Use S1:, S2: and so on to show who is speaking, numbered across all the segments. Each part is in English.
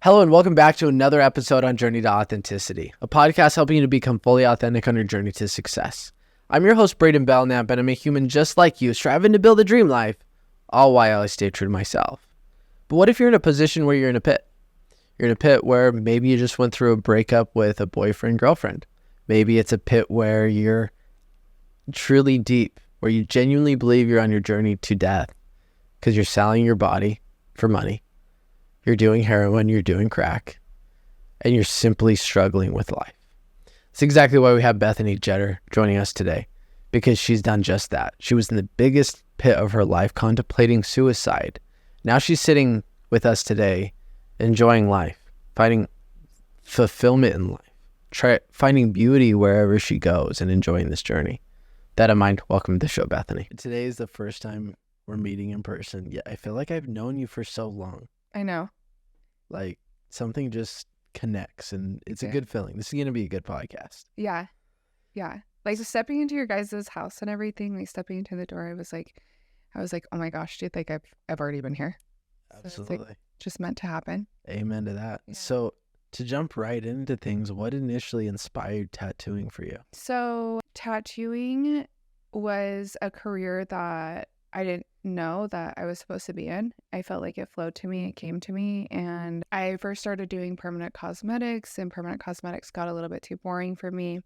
S1: Hello and welcome back to another episode on Journey to Authenticity, a podcast helping you to become fully authentic on your journey to success. I'm your host, Braiden Belnap, and I'm a human just like you, striving to build a dream life, all while I stay true to myself. But what if you're in a position where you're in a pit? You're in a pit where maybe you just went through a breakup with a boyfriend, girlfriend. Maybe it's a pit where you're truly deep, where you genuinely believe you're on your journey to death because you're selling your body for money. You're doing heroin, you're doing crack, and you're simply struggling with life. That's exactly why we have Bethany Jetter joining us today, because she's done just that. She was in the biggest pit of her life, contemplating suicide. Now she's sitting with us today, enjoying life, finding fulfillment in life, finding beauty wherever she goes, and enjoying this journey. That in mind, welcome to the show, Bethany. Today is the first time we're meeting in person. Yeah, I feel like I've known you for so long.
S2: I know.
S1: Like, something just connects, and it's a good feeling. This is going to be a good podcast.
S2: Yeah. Like, stepping into your guys' house and everything, like, stepping into the door, I was like, oh my gosh, dude, like, I've already been here.
S1: Absolutely.
S2: So it's, like, just meant to happen.
S1: Amen to that.
S2: Yeah.
S1: So, to jump right into things, what initially inspired tattooing for you?
S2: So, tattooing was a career that I didn't know that I was supposed to be in. I felt like it flowed to me, it came to me, and I first started doing permanent cosmetics, and permanent cosmetics got a little bit too boring for me.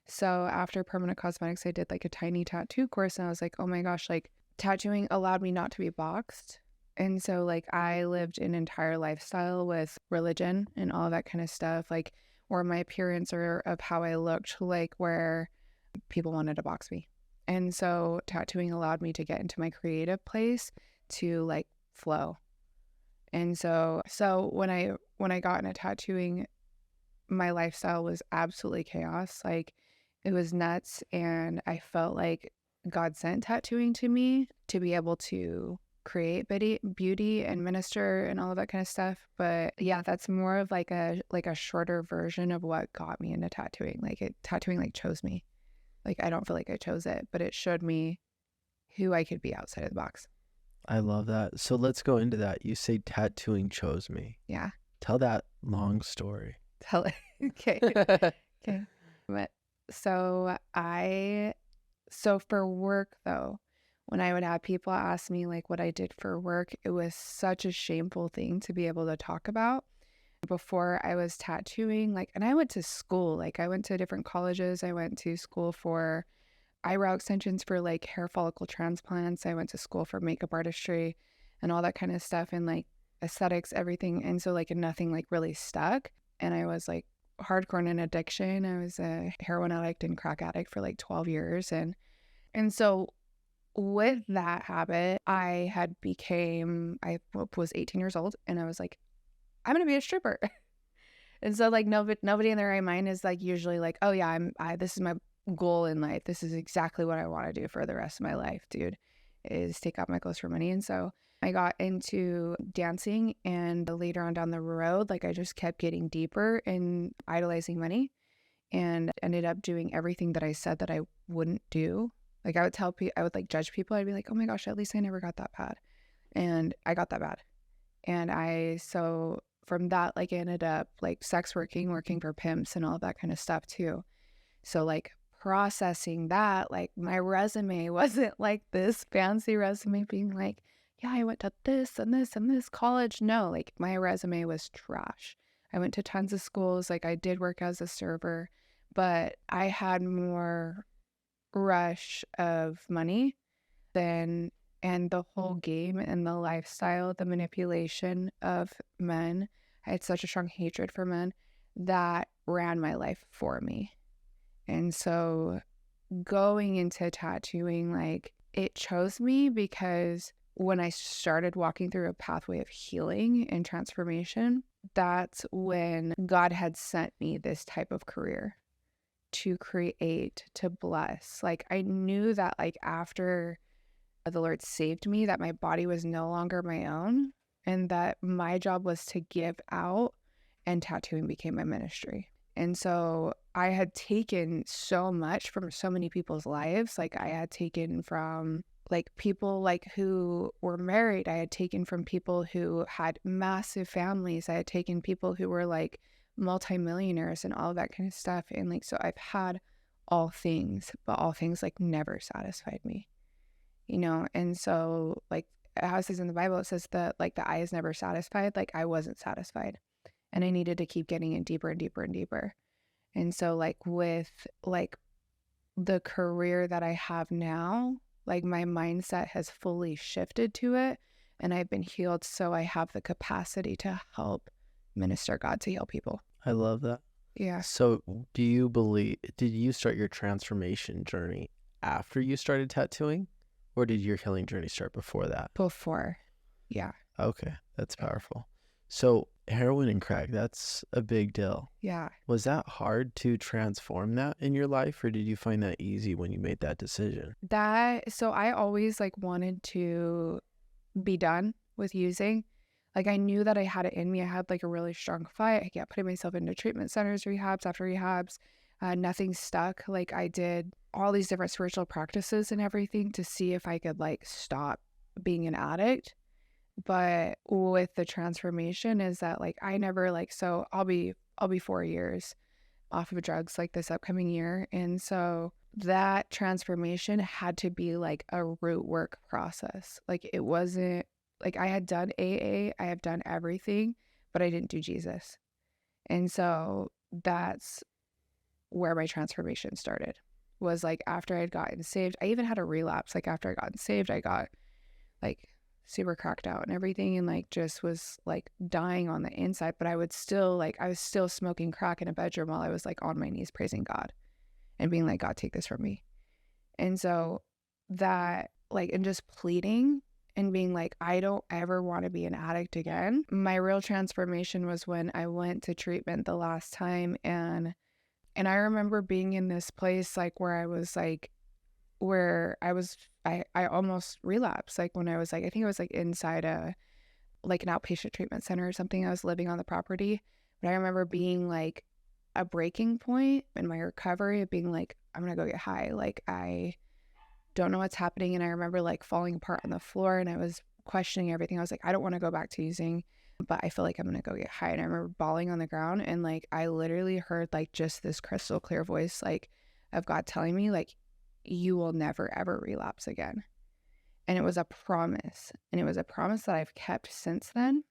S2: So after permanent cosmetics, I did like a tiny tattoo course, and I was like, oh my gosh, like tattooing allowed me not to be boxed. And so like I lived an entire lifestyle with religion and all that kind of stuff, like, or my appearance or of how I looked, like where people wanted to box me. And so tattooing allowed me to get into my creative place to like flow. And so when I got into tattooing, my lifestyle was absolutely chaos. Like it was nuts, and I felt like God sent tattooing to me to be able to create beauty and minister and all of that kind of stuff. But yeah, that's more of like a shorter version of what got me into tattooing. Tattooing like chose me. Like, I don't feel like I chose it, but it showed me who I could be outside of the box.
S1: I love that. So let's go into that. You say tattooing chose me.
S2: Yeah.
S1: Tell that long story.
S2: Tell it. Okay. Okay. But so for work though, when I would have people ask me like what I did for work, it was such a shameful thing to be able to talk about. Before I was tattooing, like, and I went to school, like I went to different colleges. I went to school for eyebrow extensions, for like hair follicle transplants. I went to school for makeup artistry and all that kind of stuff, and like aesthetics, everything. And so like nothing like really stuck. And I was like hardcore in addiction. I was a heroin addict and crack addict for like 12 years. And so with that habit, I was 18 years old, and I was like, I'm going to be a stripper. And so like nobody in their right mind is like usually like, oh yeah, this is my goal in life. This is exactly what I want to do for the rest of my life, dude, is take out my clothes for money. And so I got into dancing, and later on down the road, like I just kept getting deeper in idolizing money, and ended up doing everything that I said that I wouldn't do. Like I would tell people, I would like judge people. I'd be like, oh my gosh, at least I never got that bad. And I got that bad. And so from that, like I ended up like sex working for pimps and all that kind of stuff too. So like processing that, like my resume wasn't like this fancy resume being like, yeah, I went to this and this and this college. No, like my resume was trash. I went to tons of schools. Like I did work as a server, but I had more rush of money than, and the whole game and the lifestyle, the manipulation of men. I had such a strong hatred for men that ran my life for me. And so going into tattooing, like it chose me because when I started walking through a pathway of healing and transformation, that's when God had sent me this type of career to create, to bless. Like I knew that like after the Lord saved me, that my body was no longer my own, and that my job was to give out, and tattooing became my ministry. And so I had taken so much from so many people's lives. Like I had taken from like people like who were married, I had taken from people who had massive families. I had taken people who were like multimillionaires and all of that kind of stuff. And like, so I've had all things, but all things like never satisfied me, you know? And so like how it says in the Bible, it says that like the eye is never satisfied. Like I wasn't satisfied and I needed to keep getting in deeper and deeper and deeper. And so like with like the career that I have now, like my mindset has fully shifted to it and I've been healed. So I have the capacity to help minister God to heal people.
S1: I love that.
S2: Yeah.
S1: So did you start your transformation journey after you started tattooing, or did your healing journey start before that?
S2: Before. Yeah.
S1: Okay, that's powerful. So heroin and crack, that's a big deal.
S2: Yeah.
S1: Was that hard to transform that in your life, or did you find that easy when you made that decision?
S2: So I always like wanted to be done with using. Like I knew that I had it in me. I had like a really strong fight. I kept putting myself into treatment centers, rehabs after rehabs. Nothing stuck. Like I did all these different spiritual practices and everything to see if I could like stop being an addict. But with the transformation is that like I never like, so I'll be 4 years off of drugs like this upcoming year. And so that transformation had to be like a root work process. Like it wasn't like I had done AA, I have done everything, but I didn't do Jesus. And so that's where my transformation started, was like after I'd gotten saved. I even had a relapse. Like after I got saved, I got like super cracked out and everything, and like just was like dying on the inside. But I was still smoking crack in a bedroom while I was like on my knees praising God and being like, God, take this from me. And so that like, and just pleading and being like, I don't ever want to be an addict again. My real transformation was when I went to treatment the last time, and I remember being in this place like where I was like, where I almost relapsed. Like when I was like, I think I was like inside like an outpatient treatment center or something. I was living on the property. But I remember being like a breaking point in my recovery of being like, I'm going to go get high. Like I don't know what's happening. And I remember like falling apart on the floor and I was questioning everything. I was like, I don't want to go back to using, but I feel like I'm going to go get high. And I remember bawling on the ground, and like I literally heard like just this crystal clear voice like of God telling me like, you will never ever relapse again. And it was a promise, and it was a promise that I've kept since then,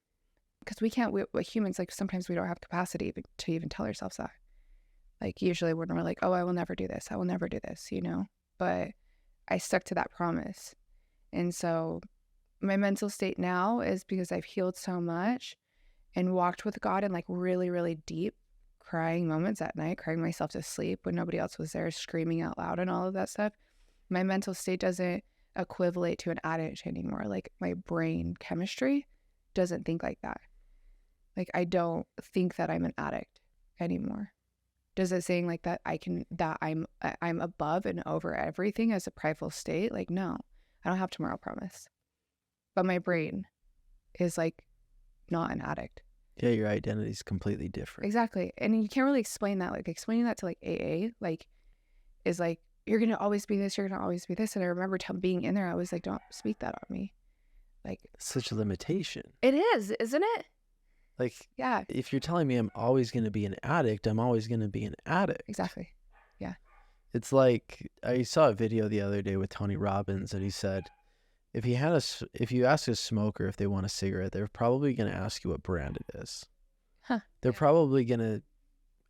S2: because we're humans, like sometimes we don't have capacity to even tell ourselves that. Like usually when we're like, oh, I will never do this, I will never do this, you know. But I stuck to that promise. And so my mental state now is, because I've healed so much and walked with God in like really, really deep crying moments at night, crying myself to sleep when nobody else was there, screaming out loud and all of that stuff. My mental state doesn't equivalent to an addict anymore. Like my brain chemistry doesn't think like that. Like I don't think that I'm an addict anymore. Does it saying like that I'm above and over everything as a prideful state? Like no, I don't have tomorrow promise. But my brain is like not an addict.
S1: Yeah, your identity is completely different.
S2: Exactly. And you can't really explain that. Like explaining that to like AA, like is like, you're going to always be this, you're going to always be this. And I remember being in there, I was like, don't speak that on me. Like
S1: Such a limitation.
S2: it is, isn't it?
S1: Like,
S2: yeah,
S1: if you're telling me I'm always going to be an addict, I'm always going to be an addict.
S2: exactly. Yeah.
S1: It's like, I saw a video the other day with Tony Robbins, and he said, if you ask a smoker if they want a cigarette, they're probably going to ask you what brand it is.
S2: Huh.
S1: They're probably going to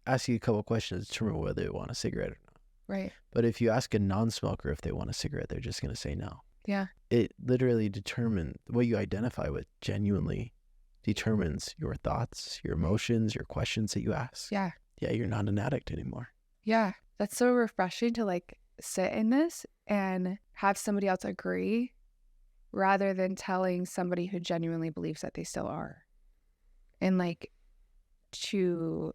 S1: ask you a couple questions to determine whether they want a cigarette or not.
S2: Right.
S1: But if you ask a non-smoker if they want a cigarette, they're just going to say no.
S2: Yeah.
S1: It literally determines what you identify with, genuinely determines your thoughts, your emotions, your questions that you ask.
S2: Yeah.
S1: Yeah, you're not an addict anymore.
S2: Yeah. That's so refreshing to like sit in this and have somebody else agree, rather than telling somebody who genuinely believes that they still are. And like to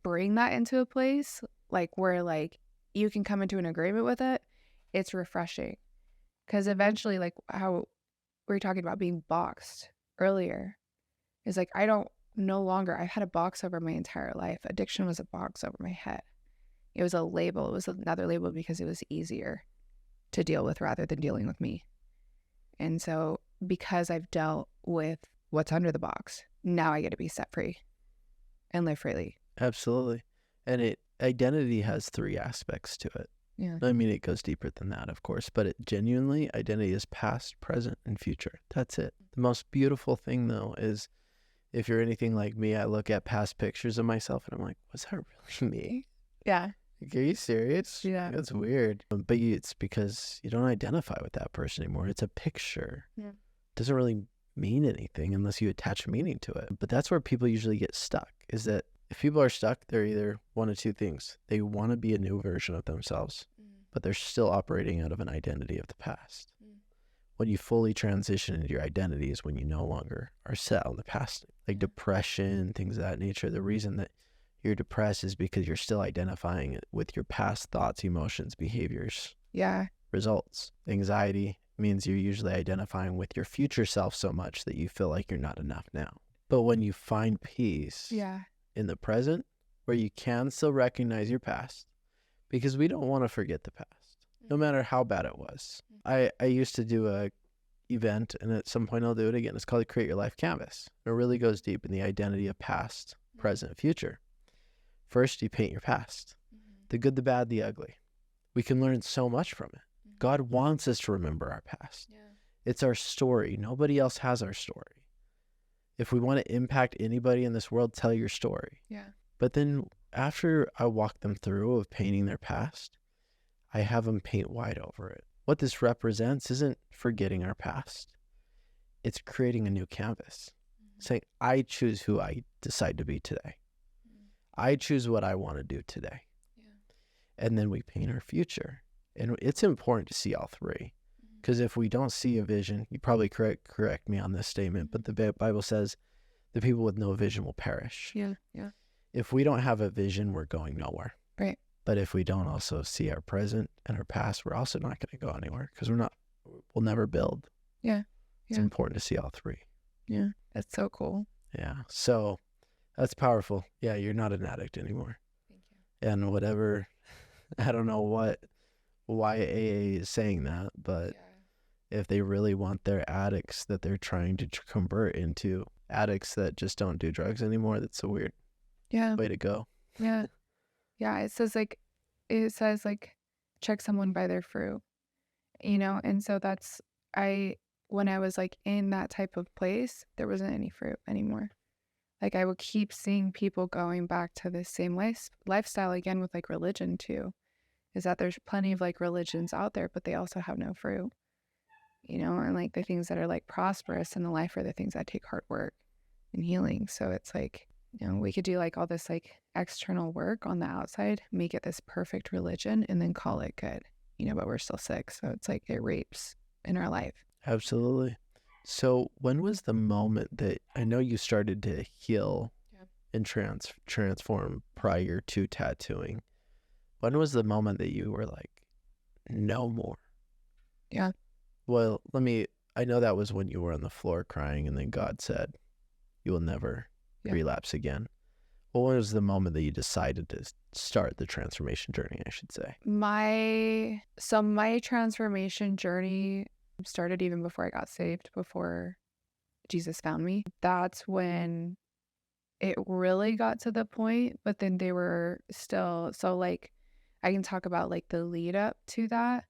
S2: bring that into a place like where like you can come into an agreement with it, it's refreshing. Because eventually, like how we were talking about being boxed earlier, is like I've had a box over my entire life. Addiction was a box over my head. It was a label. It was another label because it was easier. to deal with rather than dealing with me. And so because I've dealt with what's under the box, now I get to be set free and live freely.
S1: Absolutely. And identity has 3 aspects to it.
S2: Yeah.
S1: I mean, it goes deeper than that, of course, but genuinely, identity is past, present, and future. That's it. The most beautiful thing, though, is if you're anything like me, I look at past pictures of myself and I'm like, was that really me?
S2: Yeah.
S1: Like, are you serious?
S2: Yeah.
S1: That's weird. But it's because you don't identify with that person anymore. It's a picture.
S2: Yeah.
S1: It doesn't really mean anything unless you attach meaning to it. But that's where people usually get stuck, is that if people are stuck, they're either one of 2 things. They want to be a new version of themselves, but they're still operating out of an identity of the past. When you fully transition into your identity is when you no longer are set on the past. Like depression, things of that nature. The reason that you're depressed is because you're still identifying it with your past thoughts, emotions, behaviors, results. Anxiety means you're usually identifying with your future self so much that you feel like you're not enough now. But when you find peace in the present, where you can still recognize your past, because we don't want to forget the past, no matter how bad it was. I used to do a event, and at some point I'll do it again. It's called Create Your Life Canvas. It really goes deep in the identity of past, present, future. First, you paint your past. The good, the bad, the ugly. We can learn so much from it. God wants us to remember our past. It's our story. Nobody else has our story. If we want to impact anybody in this world, tell your story. But then after I walk them through of painting their past, I have them paint white over it. What this represents isn't forgetting our past. It's creating a new canvas. Saying, I choose who I decide to be today. I choose what I want to do today. And then we paint our future. And it's important to see all 3. Because if we don't see a vision, you probably correct me on this statement, but the Bible says the people with no vision will perish. If we don't have a vision, we're going nowhere.
S2: Right.
S1: But if we don't also see our present and our past, we're also not going to go anywhere because we'll never build. It's important to see all 3.
S2: That's so cool.
S1: So that's powerful. You're not an addict anymore.
S2: Thank you.
S1: And whatever, I don't know why AA is saying that, but if they really want their addicts that they're trying to convert into addicts that just don't do drugs anymore, that's a weird way to go.
S2: It says check someone by their fruit, and so when I was like in that type of place, there wasn't any fruit anymore. Like I would keep seeing people going back to the same lifestyle again with like religion too, is that there's plenty of like religions out there, but they also have no fruit, and like the things that are like prosperous in the life are the things that take hard work and healing. So it's like, we could do like all this like external work on the outside, make it this perfect religion, and then call it good, but we're still sick. So it's like it rapes in our life.
S1: Absolutely. So when was the moment that I know you started to heal and transform prior to tattooing? When was the moment that you were like, no more? Well, I know that was when you were on the floor crying and then God said, you will never relapse again. What was the moment that you decided to start the transformation journey, I should say?
S2: My transformation journey started even before I got saved, before Jesus found me. That's when it really got to the point, but then they were still, so like I can talk about like the lead up to that,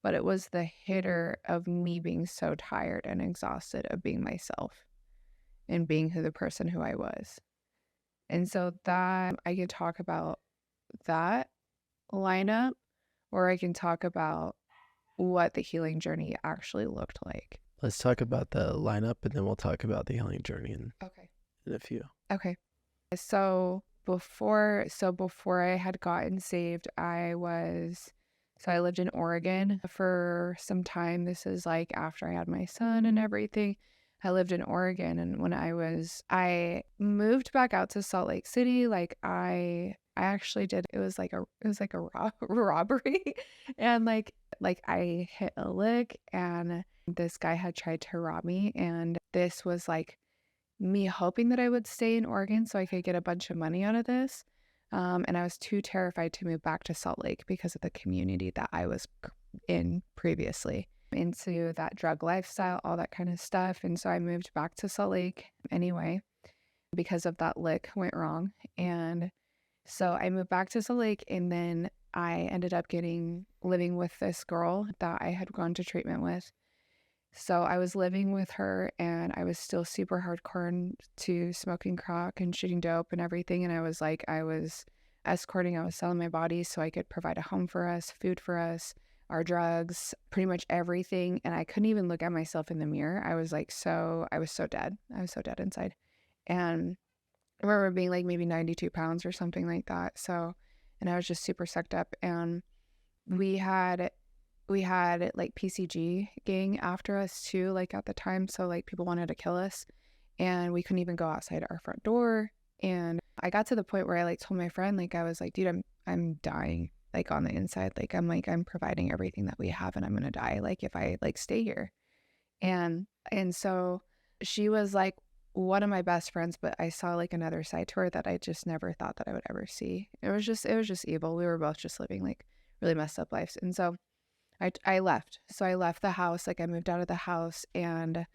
S2: but it was the hitter of me being so tired and exhausted of being myself and being the person who I was. And so that I could talk about that lineup, or I can talk about what the healing journey actually looked like.
S1: Let's talk about the lineup and then we'll talk about the healing journey in a few.
S2: Okay. So before I had gotten saved, I lived in Oregon for some time. This is like after I had my son and everything. I lived in Oregon, and when I moved back out to Salt Lake City, like I actually did, it was like a robbery, and like I hit a lick, and this guy had tried to rob me, and this was like me hoping that I would stay in Oregon so I could get a bunch of money out of this. And I was too terrified to move back to Salt Lake because of the community that I was in previously, into that drug lifestyle, all that kind of stuff. And so I moved back to Salt Lake anyway because of that lick went wrong. And so I moved back to Salt Lake, and then I ended up living with this girl that I had gone to treatment with. So I was living with her, and I was still super hardcore into smoking crack and shooting dope and everything. And I was escorting, I was selling my body so I could provide a home for us, food for us, our drugs, pretty much everything. And I couldn't even look at myself in the mirror. I was so dead. I was so dead inside. And I remember being like maybe 92 pounds or something like that. So, and I was just super sucked up. And we had like PCG gang after us too, like at the time. So like people wanted to kill us, and we couldn't even go outside our front door. And I got to the point where I like told my friend, like, I was like, dude, I'm dying, like on the inside. I'm providing everything that we have, and I'm gonna die like if I like stay here. And so she was like one of my best friends, but I saw like another side to her that I just never thought that I would ever see. It was just evil. We were both just living like really messed up lives. And so I left. So I left the house, like I moved out of the house, and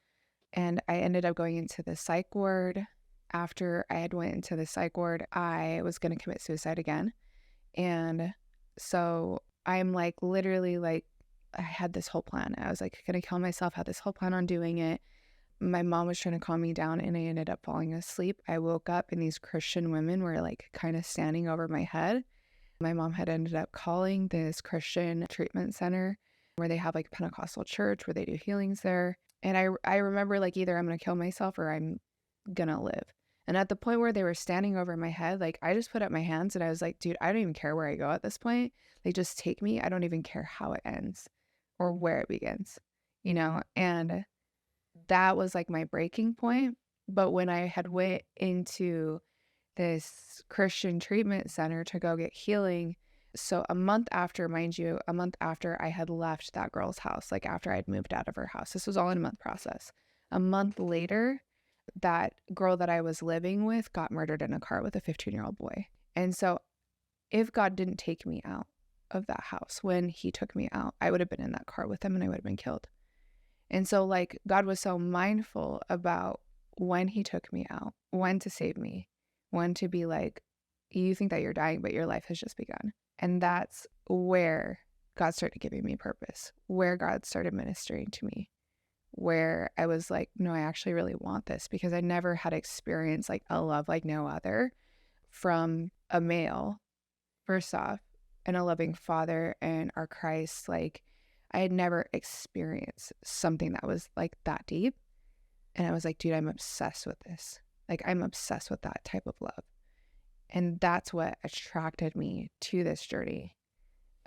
S2: I ended up going into the psych ward. After I had went into the psych ward, I was going to commit suicide again. And so I'm like literally like I had this whole plan. I was like going to kill myself, had this whole plan on doing it. My mom was trying to calm me down, and I ended up falling asleep. I woke up, and these Christian women were like kind of standing over my head. My mom had ended up calling this Christian treatment center where they have like Pentecostal church where they do healings there. And I remember like either I'm going to kill myself or I'm going to live. And at the point where they were standing over my head, like I just put up my hands and I was like, dude, I don't even care where I go at this point. Like just take me. I don't even care how it ends or where it begins, And that was like my breaking point. But when I had went into this Christian treatment center to go get healing, so a month after I had left that girl's house, like after I'd moved out of her house, this was all in a month process. A month later, that girl that I was living with got murdered in a car with a 15-year-old boy. And so if God didn't take me out of that house when he took me out, I would have been in that car with him and I would have been killed. And so like God was so mindful about when he took me out, when to save me, when to be like, you think that you're dying, but your life has just begun. And that's where God started giving me purpose, where God started ministering to me, where I was like, no, I actually really want this, because I never had experienced like a love like no other from a male, first off, and a loving father and our Christ. Like I had never experienced something that was like that deep. And I was like, dude, I'm obsessed with this. Like I'm obsessed with that type of love. And that's what attracted me to this journey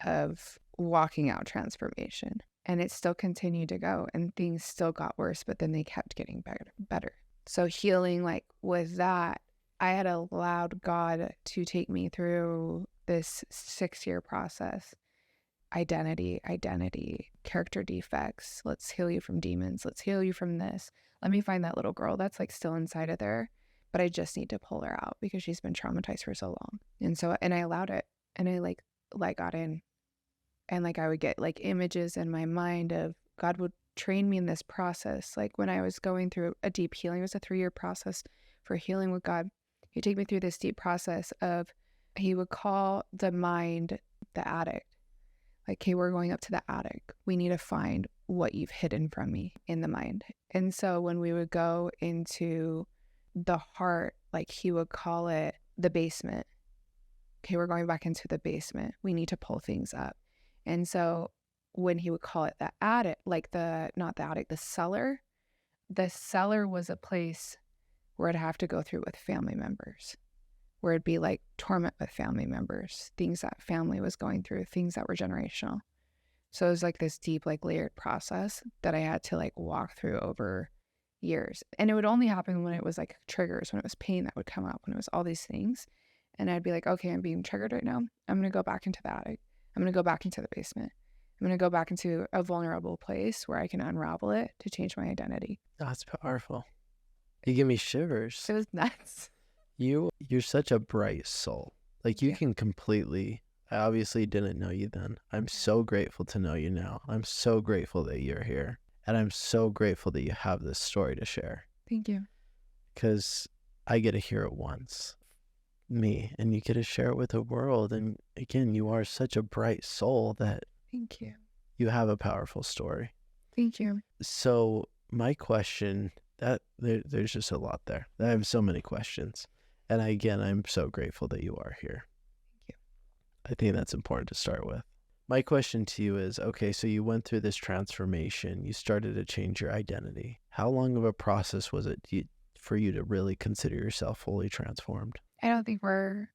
S2: of walking out transformation. And it still continued to go, and things still got worse, but then they kept getting better. So healing, like with that, I had allowed God to take me through this 6-year process. Identity, character defects. Let's heal you from demons. Let's heal you from this. Let me find that little girl that's like still inside of there, but I just need to pull her out because she's been traumatized for so long. And I allowed it, and I like got in, and like I would get like images in my mind of God would train me in this process. Like when I was going through a deep healing, it was a 3-year process for healing with God. He'd take me through this deep process of, he would call the mind the addict. Like, hey, we're going up to the attic. We need to find what you've hidden from me in the mind. And so when we would go into the heart, like he would call it the basement. Okay, we're going back into the basement. We need to pull things up. And so when he would call it the attic, like not the attic, the cellar was a place where I'd have to go through with family members, where it'd be like torment with family members, things that family was going through, things that were generational. So it was like this deep, like layered process that I had to like walk through over years. And it would only happen when it was like triggers, when it was pain that would come up, when it was all these things. And I'd be like, okay, I'm being triggered right now. I'm going to go back into the attic. I'm going to go back into the basement. I'm going to go back into a vulnerable place where I can unravel it to change my identity.
S1: That's powerful. You give me shivers.
S2: It was nuts.
S1: You're such a bright soul. Like you can completely I obviously didn't know you then. I'm so grateful to know you now. I'm so grateful that you're here. And I'm so grateful that you have this story to share.
S2: Thank you.
S1: Because I get to hear it once, me, and you get to share it with the world. And again, you are such a bright soul that
S2: Thank you.
S1: you have a powerful story.
S2: Thank you.
S1: So my question, there's just a lot there. I have so many questions. And again, I'm so grateful that you are here.
S2: Thank you.
S1: I think that's important to start with. My question to you is, okay, so you went through this transformation. You started to change your identity. How long of a process was it for you to really consider yourself fully transformed?
S2: I don't think we're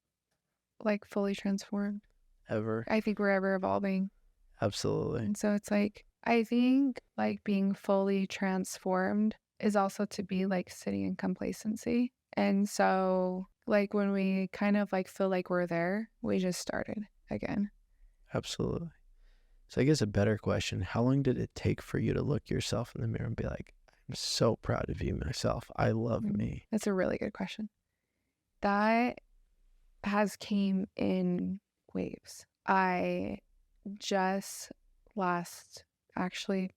S2: like fully transformed.
S1: Ever?
S2: I think we're ever evolving.
S1: Absolutely.
S2: And so it's like, I think like being fully transformed is also to be like sitting in complacency. And so like when we kind of like feel like we're there, we just started again.
S1: Absolutely. So I guess a better question, how long did it take for you to look yourself in the mirror and be like, I'm so proud of you, myself. I love me.
S2: That's a really good question. That has came in waves. I just actually,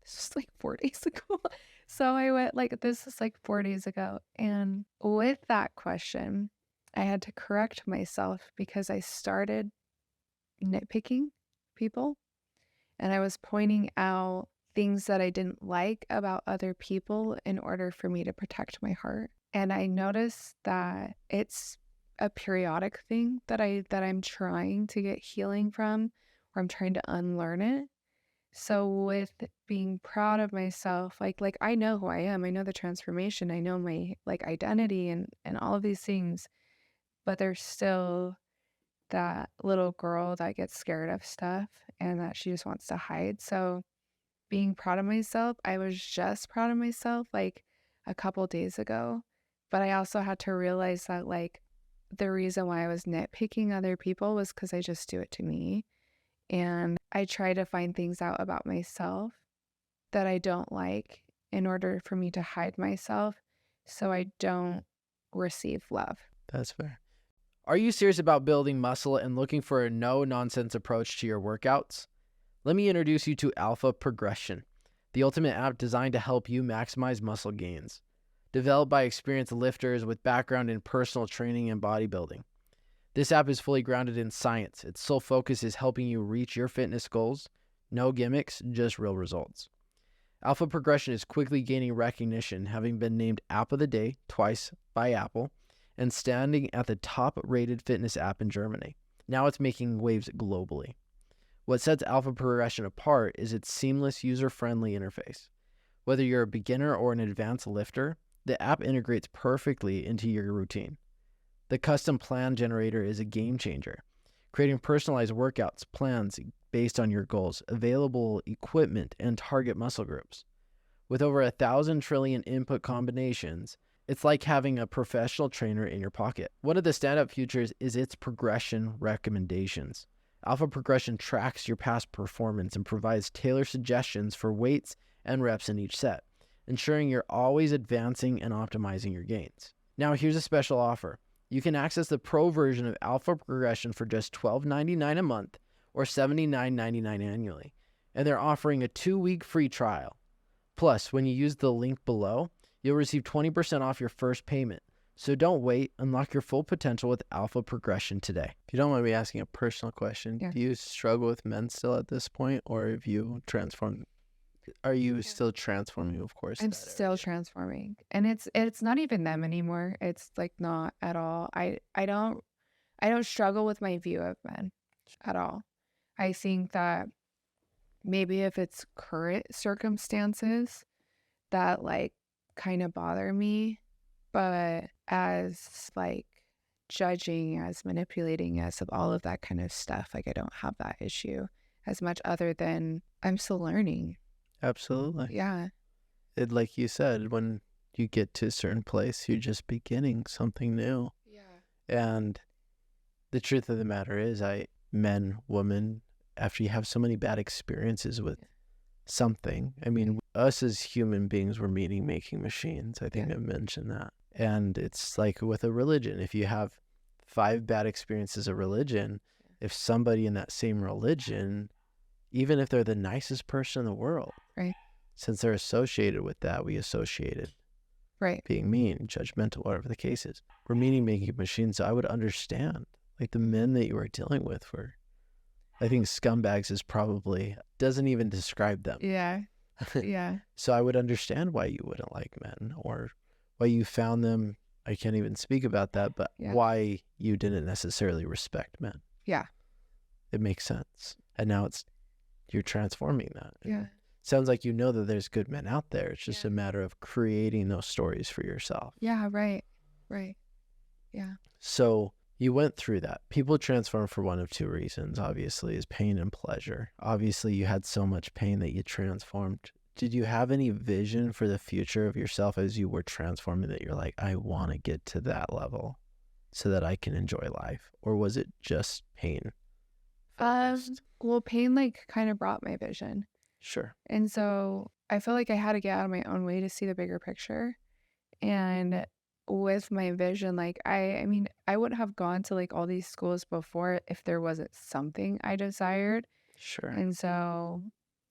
S2: this was like 4 days ago. So I went like, this is like 4 days ago. And with that question, I had to correct myself because I started nitpicking people and I was pointing out things that I didn't like about other people in order for me to protect my heart. And I noticed that it's a periodic thing that I'm trying to get healing from, or I'm trying to unlearn it. So with being proud of myself, like I know who I am, I know the transformation, I know my like identity and all of these things, but there's still that little girl that gets scared of stuff and that she just wants to hide. So being proud of myself, I was just proud of myself like a couple days ago, but I also had to realize that like the reason why I was nitpicking other people was because I just do it to me. And I try to find things out about myself that I don't like in order for me to hide myself so I don't receive love.
S1: That's fair. Are you serious about building muscle and looking for a no-nonsense approach to your workouts? Let me introduce you to Alpha Progression, the ultimate app designed to help you maximize muscle gains. Developed by experienced lifters with background in personal training and bodybuilding. This app is fully grounded in science. Its sole focus is helping you reach your fitness goals. No gimmicks, just real results. Alpha Progression is quickly gaining recognition, having been named App of the Day twice by Apple and standing at the top-rated fitness app in Germany. Now it's making waves globally. What sets Alpha Progression apart is its seamless, user-friendly interface. Whether you're a beginner or an advanced lifter, the app integrates perfectly into your routine. The custom plan generator is a game changer, creating personalized workouts, plans based on your goals, available equipment, and target muscle groups. With over 1,000 trillion input combinations, it's like having a professional trainer in your pocket. One of the standout features is its progression recommendations. Alpha Progression tracks your past performance and provides tailored suggestions for weights and reps in each set, ensuring you're always advancing and optimizing your gains. Now here's a special offer. You can access the pro version of Alpha Progression for just $12.99 a month or $79.99 annually. And they're offering a 2-week free trial. Plus, when you use the link below, you'll receive 20% off your first payment. So don't wait. Unlock your full potential with Alpha Progression today. If you don't mind me asking a personal question,
S2: Yeah.
S1: do you struggle with men still at this point, or have you transformed? Are you still transforming, of course?
S2: I'm still transforming. And it's not even them anymore. It's like not at all. I don't struggle with my view of men at all. I think that maybe if it's current circumstances that like kind of bother me, but as like judging, as manipulating, as of all of that kind of stuff, like I don't have that issue as much other than I'm still learning.
S1: Absolutely.
S2: Yeah.
S1: It, like you said, when you get to a certain place, you're just beginning something new.
S2: Yeah.
S1: And the truth of the matter is, men, women, after you have so many bad experiences with something, I mean, us as human beings, we're making machines. I think I mentioned that. And it's like with a religion, if you have 5 bad experiences of religion, if somebody in that same religion, even if they're the nicest person in the world,
S2: Right.
S1: since they're associated with that, we associated
S2: Right.
S1: being mean, judgmental, whatever the case is. We're meaning-making machines. So I would understand, like, the men that you were dealing with were, I think scumbags is probably, doesn't even describe them.
S2: Yeah. Yeah.
S1: So I would understand why you wouldn't like men, or why you found them, I can't even speak about that, but
S2: Yeah.
S1: why you didn't necessarily respect men.
S2: Yeah.
S1: It makes sense. And now you're transforming that.
S2: Yeah.
S1: Sounds like you know that there's good men out there. It's just
S2: Yeah.
S1: a matter of creating those stories for yourself.
S2: Yeah. Right. Right. Yeah.
S1: So you went through that. People transform for one of two reasons, obviously, is pain and pleasure. Obviously, you had so much pain that you transformed. Did you have any vision for the future of yourself as you were transforming that you're like, I want to get to that level so that I can enjoy life? Or was it just pain focused?
S2: Well, pain like kind of brought my vision.
S1: Sure.
S2: And so I feel like I had to get out of my own way to see the bigger picture. And with my vision, like I mean, I wouldn't have gone to like all these schools before if there wasn't something I desired.
S1: Sure.
S2: And so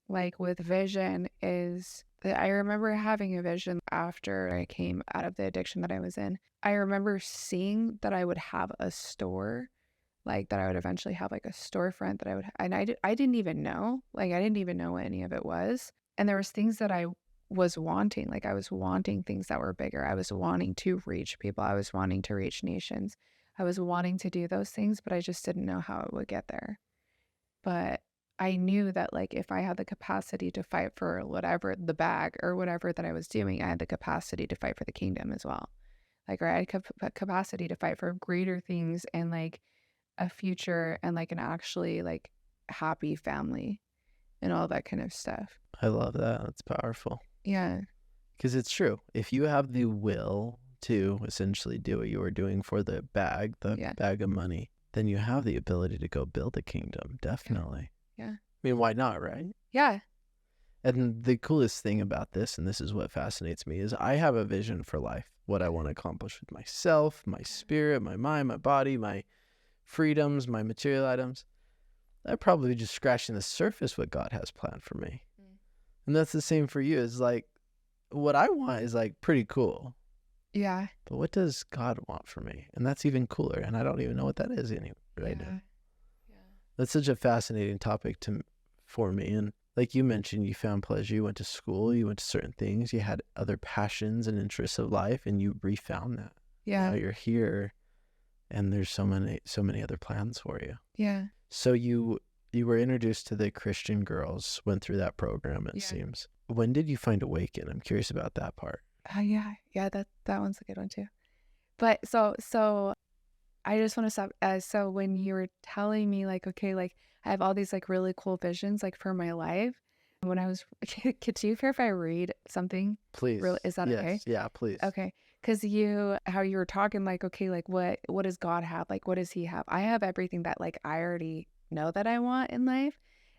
S2: like with vision is that I remember having a vision after I came out of the addiction that I was in. I remember seeing that I would have a store, like that I would eventually have like a storefront that I would, and I didn't even know, like I didn't even know what any of it was. And there was things that I was wanting, like I was wanting things that were bigger. I was wanting to reach people. I was wanting to reach nations. I was wanting to do those things, but I just didn't know how it would get there. But I knew that like if I had the capacity to fight for whatever the bag or whatever that I was doing, I had the capacity to fight for the kingdom as well. Like, or I had capacity to fight for greater things and like a future and like an actually like happy family and all that kind of stuff.
S1: I love that. That's powerful.
S2: Yeah.
S1: Because it's true. If you have the will to essentially do what you were doing for the bag of money, then you have the ability to go build a kingdom. Definitely.
S2: Yeah.
S1: I mean, why not, right?
S2: Yeah.
S1: And the coolest thing about this, and this is what fascinates me, is I have a vision for life, what I want to accomplish with myself, my spirit, my mind, my body, my freedoms, my material items. I'm probably just scratching the surface what God has planned for me. And that's the same for you. It's like, what I want is like pretty cool.
S2: Yeah.
S1: But what does God want for me? And that's even cooler. And I don't even know what that is now.
S2: Yeah.
S1: That's such a fascinating topic for me. And like you mentioned, you found pleasure. You went to school. You went to certain things. You had other passions and interests of life, and you refound that.
S2: Yeah.
S1: Now you're here, and there's so many other plans for you.
S2: Yeah.
S1: So you were introduced to the Christian girls, went through that program, it seems. When did you find Awaken? I'm curious about that part.
S2: Yeah, that one's a good one too. But so I just want to stop. So when you were telling me like, okay, like I have all these like really cool visions like for my life. When I was, could you care if I read something?
S1: Please.
S2: Is that
S1: yes.
S2: okay?
S1: Yeah, please.
S2: Okay. Because how you were talking like, okay, like what does God have? Like, what does he have? I have everything that like I already know that I want in life.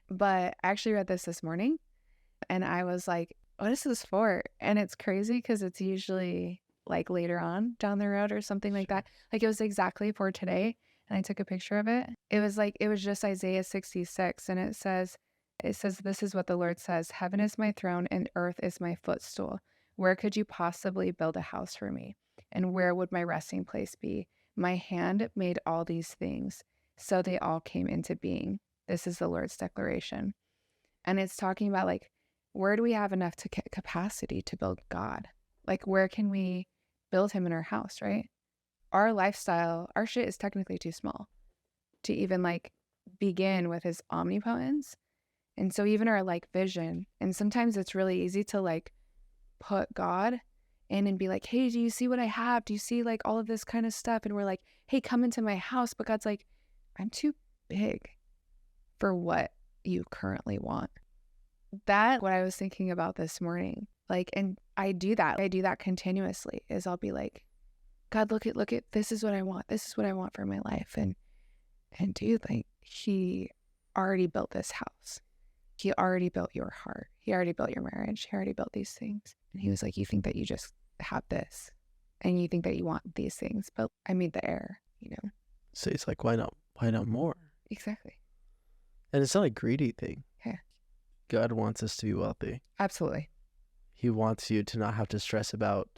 S2: But I actually read this morning and I was like, what is this for? And it's crazy because it's usually like later on down the road or something like that. Like it was exactly for today. And I took a picture of it. It was just Isaiah 66. And it says, this is what the Lord says, heaven is my throne and earth is my footstool. Where could you possibly build a house for me? And where would my resting place be? My hand made all these things, so they all came into being. This is the Lord's declaration. And it's talking about like, where do we have enough capacity to build God? Like, where can we build him in our house, right? Our lifestyle, our shit is technically too small to even like begin with his omnipotence. And so even our like vision, and sometimes it's really easy to like put God in and be like, hey, do you see what I have? Do you see like all of this kind of stuff? And we're like, hey, come into my house. But God's like, I'm too big for what you currently want. That's what I was thinking about this morning. Like, and I do that continuously is I'll be like, God, look at, this is what I want. This is what I want for my life. And dude, like he already built this house. He already built your heart. He already built your marriage. He already built these things. And he was like, you think that you just have this and you think that you want these things, but I made the error, you know?
S1: So it's like, why not more?
S2: Exactly.
S1: And it's not a greedy thing.
S2: Yeah.
S1: God wants us to be wealthy.
S2: Absolutely.
S1: He wants you to not have to stress about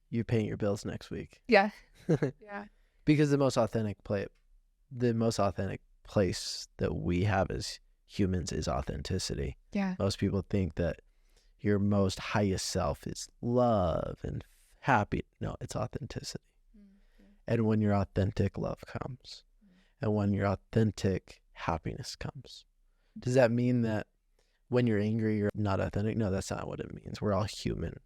S1: you paying your bills next week.
S2: Yeah. Yeah.
S1: Because the most authentic place that we have as humans is authenticity.
S2: Yeah.
S1: Most people think that your most highest self is love and happy. No, it's authenticity. And when your authentic love comes, and when your authentic happiness comes, does that mean that when you're angry, you're not authentic? No, that's not what it means. We're all human.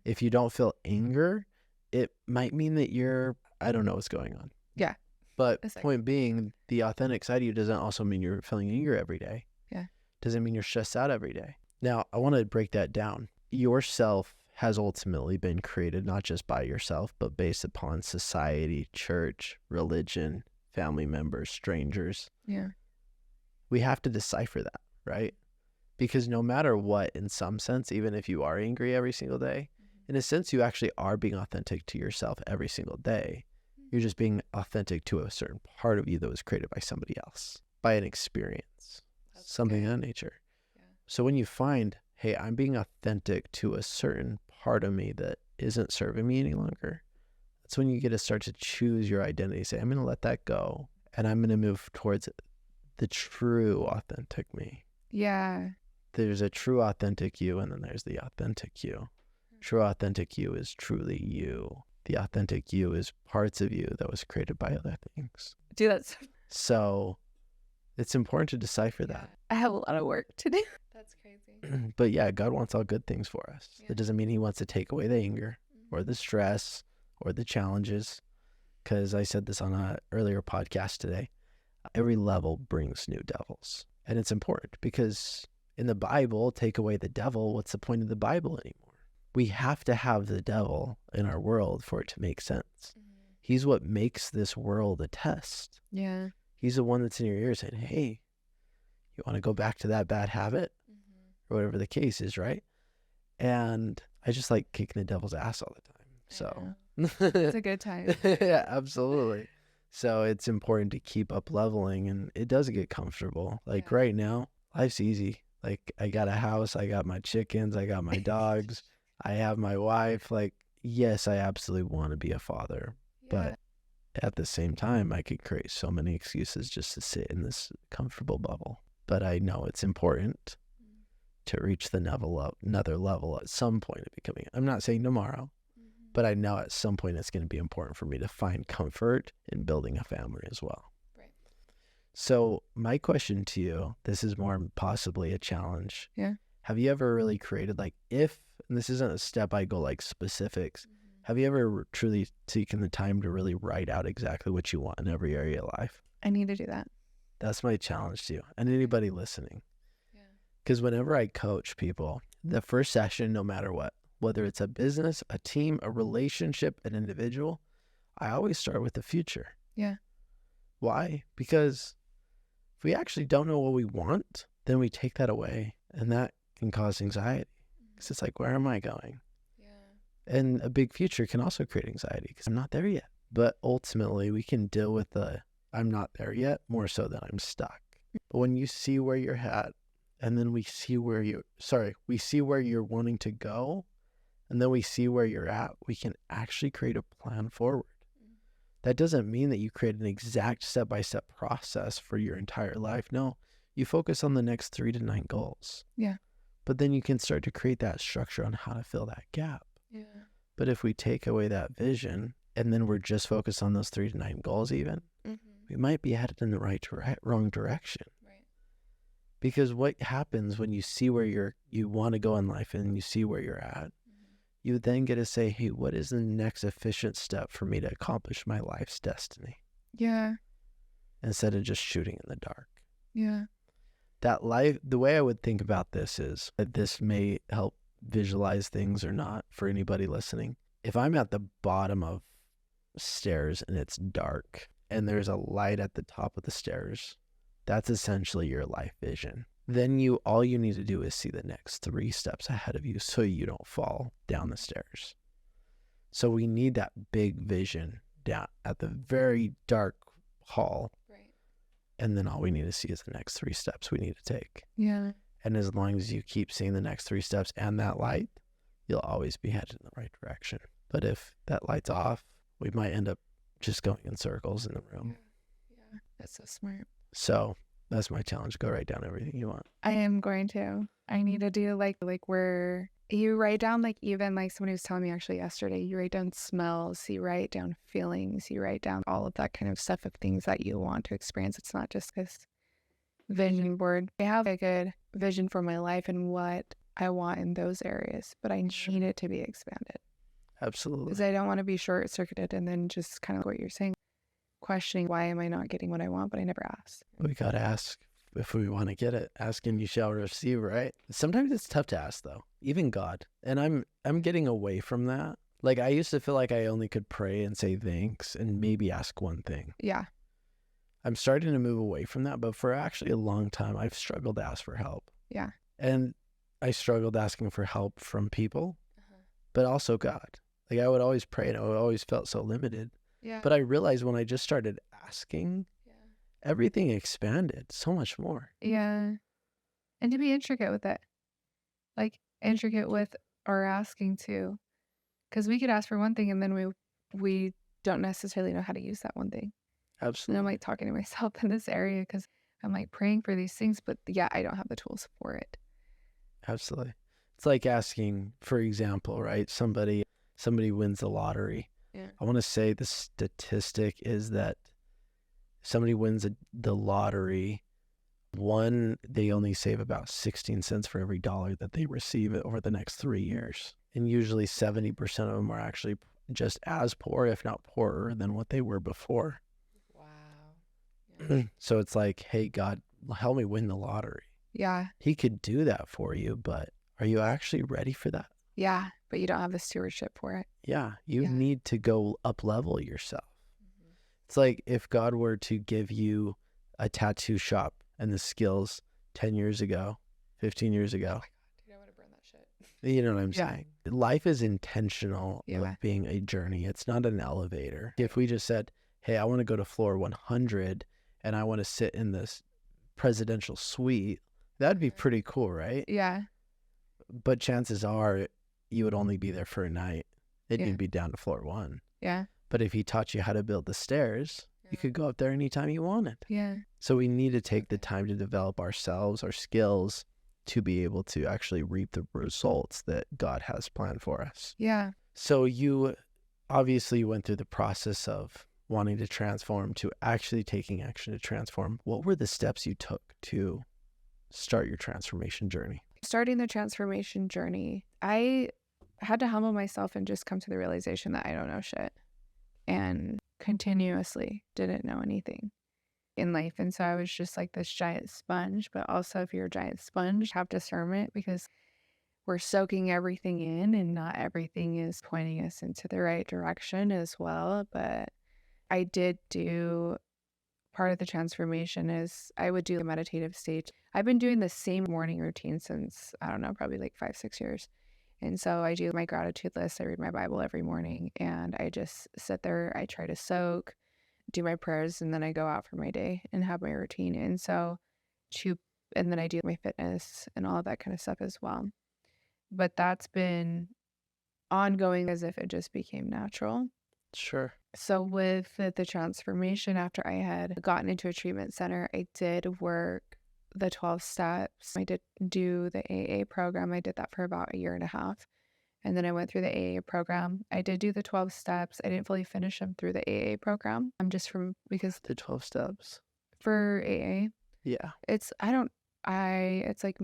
S1: If you don't feel anger, it might mean that I don't know what's going on.
S2: Yeah.
S1: But point being, the authentic side of you doesn't also mean you're feeling anger every day.
S2: Yeah.
S1: Doesn't mean you're stressed out every day. Now, I want to break that down. Yourself has ultimately been created not just by yourself, but based upon society, church, religion, family members, strangers.
S2: Yeah.
S1: We have to decipher that, right? Because no matter what, in some sense, even if you are angry every single day, in a sense, you actually are being authentic to yourself every single day. You're just being authentic to a certain part of you that was created by somebody else, by an experience, something of that nature. Yeah. So when you find, hey, I'm being authentic to a certain part of me that isn't serving me any longer, that's when you get to start to choose your identity. Say, I'm going to let that go, and I'm going to move towards the true authentic me.
S2: Yeah.
S1: There's a true authentic you, and then there's the authentic you. True authentic you is truly you. The authentic you is parts of you that was created by other things.
S2: Dude, that's...
S1: So it's important to decipher that.
S2: I have a lot of work to do. That's crazy.
S1: But yeah, God wants all good things for us. That doesn't mean he wants to take away the anger or the stress or the challenges. Because I said this on an earlier podcast today. Every level brings new devils. And it's important because in the Bible, take away the devil, what's the point of the Bible anymore? We have to have the devil in our world for it to make sense. He's what makes this world a test.
S2: Yeah.
S1: He's the one that's in your ear saying, hey, you want to go back to that bad habit? Or whatever the case is, right? And I just like kicking the devil's ass all the time. So
S2: it's a good time.
S1: Yeah, absolutely. So it's important to keep up leveling, and it does get comfortable. Like right now, life's easy. Like I got a house, I got my chickens, I got my dogs, I have my wife. Like, yes, I absolutely want to be a father, but at the same time, I could create so many excuses just to sit in this comfortable bubble. But I know it's important to reach the another level at some point of becoming. I'm not saying tomorrow, but I know at some point it's going to be important for me to find comfort in building a family as well.
S2: Right.
S1: So my question to you, this is more possibly a challenge.
S2: Yeah.
S1: Have you ever really created and this isn't a step I go like specifics, have you ever truly taken the time to really write out exactly what you want in every area of life?
S2: I need to do that.
S1: That's my challenge to you and anybody listening. Because whenever I coach people, the first session, no matter what, whether it's a business, a team, a relationship, an individual, I always start with the future.
S2: Yeah.
S1: Why? Because if we actually don't know what we want, then we take that away, and that can cause anxiety. Because it's like, where am I going? Yeah. And a big future can also create anxiety because I'm not there yet. But ultimately, we can deal with the I'm not there yet more so than I'm stuck. But when you see where you're at, and then we see where you're wanting to go, and then we see where you're at, we can actually create a plan forward. That doesn't mean that you create an exact step-by-step process for your entire life. No, you focus on the next 3 to 9 goals.
S2: Yeah.
S1: But then you can start to create that structure on how to fill that gap.
S2: Yeah.
S1: But if we take away that vision, and then we're just focused on those 3 to 9 goals even, we might be headed in the wrong direction. Because what happens when you see where you want to go in life and you see where you're at, you then get to say, hey, what is the next efficient step for me to accomplish my life's destiny?
S2: Yeah.
S1: Instead of just shooting in the dark.
S2: Yeah.
S1: The way I would think about this is that this may help visualize things or not for anybody listening. If I'm at the bottom of stairs and it's dark and there's a light at the top of the stairs, that's essentially your life vision. Then all you need to do is see the next 3 steps ahead of you so you don't fall down the stairs. So we need that big vision down at the very dark hall And then all we need to see is the next 3 steps we need to take.
S2: Yeah.
S1: And as long as you keep seeing the next 3 steps and that light, you'll always be headed in the right direction. But if that light's off, we might end up just going in circles in the room.
S2: Yeah. That's so smart.
S1: So that's my challenge. Go write down everything you want.
S2: I am going to. I need to do like where you write down, like, even like somebody was telling me actually yesterday, you write down smells, you write down feelings, you write down all of that kind of stuff of things that you want to experience. It's not just this vision board. I have a good vision for my life and what I want in those areas, but I need it to be expanded.
S1: Absolutely.
S2: Because I don't want to be short-circuited and then just kind of what you're saying, questioning why am I not getting what I want, but I never asked.
S1: We got to ask if we want to get it. Ask and you shall receive, right? Sometimes it's tough to ask though, even God. And I'm getting away from that. Like I used to feel like I only could pray and say thanks and maybe ask one thing.
S2: Yeah.
S1: I'm starting to move away from that, but for actually a long time, I've struggled to ask for help.
S2: Yeah.
S1: And I struggled asking for help from people, but also God. Like I would always pray and I always felt so limited.
S2: Yeah.
S1: But I realized when I just started asking, everything expanded so much more.
S2: Yeah. And to be intricate with it. Like intricate with our asking too. Because we could ask for one thing and then we don't necessarily know how to use that one thing.
S1: Absolutely.
S2: And I'm like talking to myself in this area because I'm like praying for these things, but yeah, I don't have the tools for it.
S1: Absolutely. It's like asking, for example, right? Somebody wins the lottery.
S2: Yeah.
S1: I want to say the statistic is that somebody wins the lottery, they only save about 16 cents for every dollar that they receive over the next 3 years. And usually 70% of them are actually just as poor, if not poorer than what they were before.
S2: Wow. Yeah.
S1: So it's like, hey, God, help me win the lottery.
S2: Yeah.
S1: He could do that for you, but are you actually ready for that?
S2: Yeah. But you don't have the stewardship for it.
S1: Yeah. You
S2: Yeah.
S1: need to go up level yourself.
S2: Mm-hmm.
S1: It's like if God were to give you a tattoo shop and the skills 10 years ago, 15 years ago.
S2: Oh my God, dude, I want to burn that shit.
S1: You know what I'm
S2: Yeah.
S1: saying? Life is intentional
S2: Yeah.
S1: of being a journey. It's not an elevator. If we just said, hey, I want to go to floor 100 and I want to sit in this presidential suite, that'd be pretty cool, right?
S2: Yeah.
S1: But chances are you would only be there for a night. Then
S2: Yeah.
S1: you'd be down to floor 1.
S2: Yeah.
S1: But if he taught you how to build the stairs, you could go up there anytime you wanted.
S2: Yeah.
S1: So we need to take the time to develop ourselves, our skills, to be able to actually reap the results that God has planned for us.
S2: Yeah.
S1: So you obviously went through the process of wanting to transform to actually taking action to transform. What were the steps you took to start your transformation journey?
S2: Starting the transformation journey, I had to humble myself and just come to the realization that I don't know shit and continuously didn't know anything in life. And so I was just like this giant sponge, but also if you're a giant sponge, have discernment because we're soaking everything in and not everything is pointing us into the right direction as well. But I did do part of the transformation is I would do a meditative state. I've been doing the same morning routine since, I don't know, probably like 5-6 years. And so I do my gratitude list. I read my Bible every morning and I just sit there. I try to soak, do my prayers, and then I go out for my day and have my routine. And then I do my fitness and all of that kind of stuff as well. But that's been ongoing as if it just became natural.
S1: Sure.
S2: So with the transformation, after I had gotten into a treatment center, I did work the 12 steps. I did do the AA program. I did that for about 1.5 years. And then I went through the AA program. I did do the 12 steps. I didn't fully finish them through the AA program. Because
S1: The 12 steps.
S2: for AA,
S1: Yeah.
S2: it's like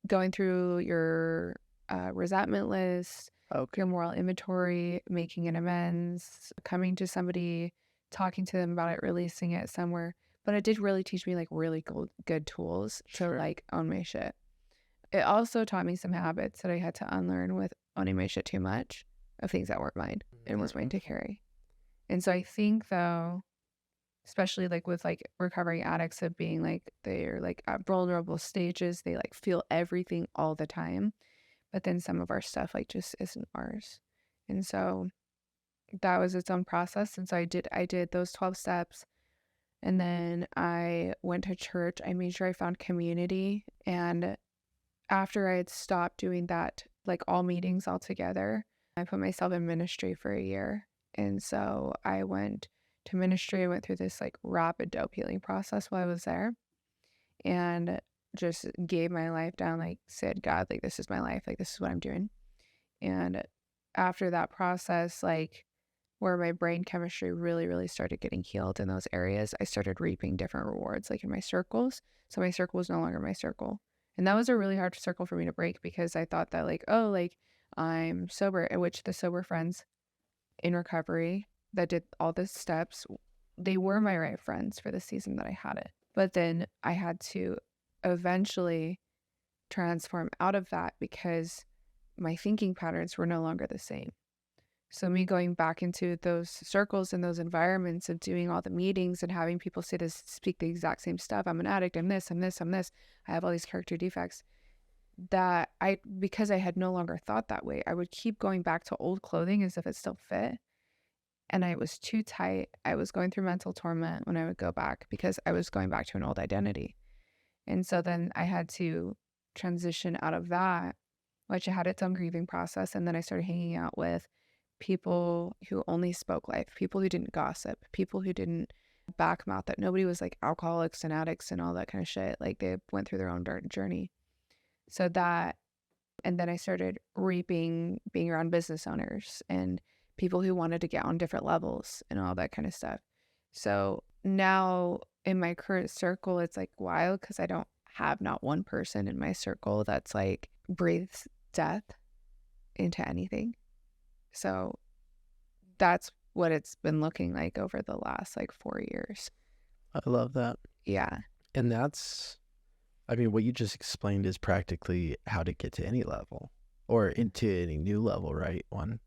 S2: going through your resentment list,
S1: Okay.
S2: your moral inventory, making an amends, coming to somebody, talking to them about it, releasing it somewhere. But it did really teach me like really good tools to
S1: Sure.
S2: like own my shit. It also taught me some habits that I had to unlearn with owning my shit too much of things that weren't mine and was mine to carry. And so I think though, especially like with like recovering addicts of being like they're like at vulnerable stages, they like feel everything all the time. But then some of our stuff like just isn't ours. And so that was its own process. And so I did those 12 steps. And then I went to church. I made sure I found community. And after I had stopped doing that, like all meetings all together, I put myself in ministry for a year. And so I went to ministry. I went through this like rapid dope healing process while I was there, and just gave my life down, like said, God, like this is my life, like this is what I'm doing. And after that process, like where my brain chemistry really, really started getting healed in those areas, I started reaping different rewards, like in my circles. So my circle was no longer my circle. And that was a really hard circle for me to break, because I thought that like, oh, like I'm sober, in which the sober friends in recovery that did all the steps, they were my right friends for the season that I had it. But then I had to eventually transform out of that, because my thinking patterns were no longer the same. So me going back into those circles and those environments of doing all the meetings and having people speak the exact same stuff. I'm an addict. I'm this, I'm this, I'm this. I have all these character defects. Because I had no longer thought that way, I would keep going back to old clothing as if it still fit. And I was too tight. I was going through mental torment when I would go back, because I was going back to an old identity. And so then I had to transition out of that, which had its own grieving process. And then I started hanging out with people who only spoke life, people who didn't gossip, people who didn't backmouth, that nobody was like alcoholics and addicts and all that kind of shit. Like they went through their own dark journey. So that, and then I started reaping being around business owners and people who wanted to get on different levels and all that kind of stuff. So now in my current circle, it's like wild, because I don't have not one person in my circle that's like breathes death into anything. So that's what it's been looking like over the last like 4 years.
S1: I love that.
S2: Yeah.
S1: And that's, I mean, what you just explained is practically how to get to any level or into any new level, right? One,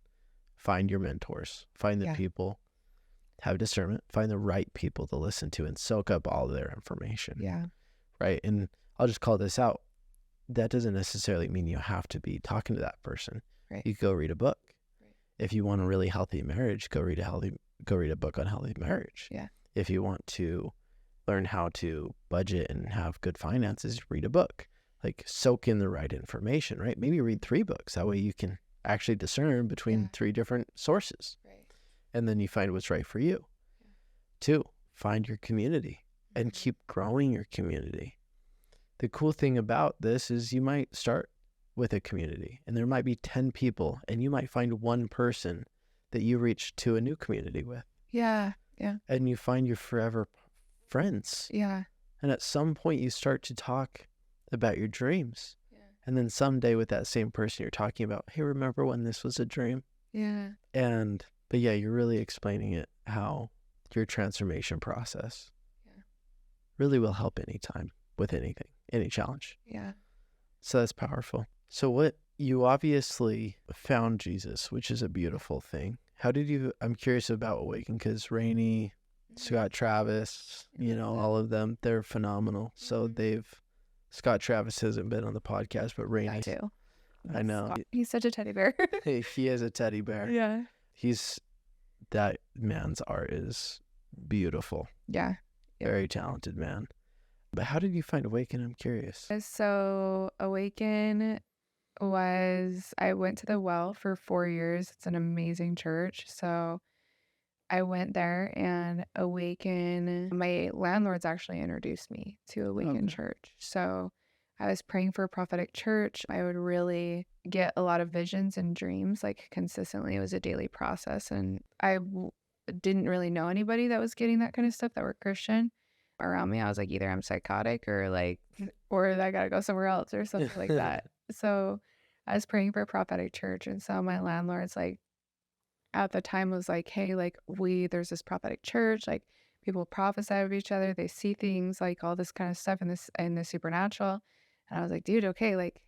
S1: find your mentors, find the people, have discernment, find the right people to listen to and soak up all their information.
S2: Yeah.
S1: Right. And I'll just call this out. That doesn't necessarily mean you have to be talking to that person.
S2: Right.
S1: You go read a book. Right. If you want a really healthy marriage, go read a book on healthy marriage.
S2: Yeah.
S1: If you want to learn how to budget and have good finances, read a book. Like soak in the right information, right? Maybe read 3 books. That way you can actually discern between 3 different sources. Right. And then you find what's right for you. Yeah. 2, find your community and keep growing your community. The cool thing about this is you might start with a community and there might be 10 people and you might find one person that you reach to a new community with.
S2: Yeah. Yeah.
S1: And you find your forever friends.
S2: Yeah.
S1: And at some point you start to talk about your dreams. Yeah. And then someday with that same person you're talking about, hey, remember when this was a dream?
S2: Yeah.
S1: But yeah, you're really explaining it, how your transformation process really will help anytime with anything, any challenge.
S2: Yeah.
S1: So that's powerful. So you obviously found Jesus, which is a beautiful thing. I'm curious about Awaken, because Rainey, Scott Travis, all of them, they're phenomenal. So Scott Travis hasn't been on the podcast, but Rainey.
S2: Too.
S1: I know.
S2: He's such a teddy bear.
S1: He is a teddy bear.
S2: Yeah.
S1: That man's art is beautiful.
S2: Yeah.
S1: Very talented man. But how did you find Awaken? I'm curious.
S2: So Awaken I went to the Well for 4 years. It's an amazing church. So I went there, and Awaken, my landlords actually introduced me to Awaken Church. So I was praying for a prophetic church. I would really get a lot of visions and dreams, like consistently. It was a daily process. And I didn't really know anybody that was getting that kind of stuff that were Christian around me. I was like, either I'm psychotic or I gotta go somewhere else or something like that. So I was praying for a prophetic church. And so my landlords, like, at the time was like, hey, like there's this prophetic church, like people prophesy of each other, they see things, like all this kind of stuff in the supernatural. And I was like, dude, okay, like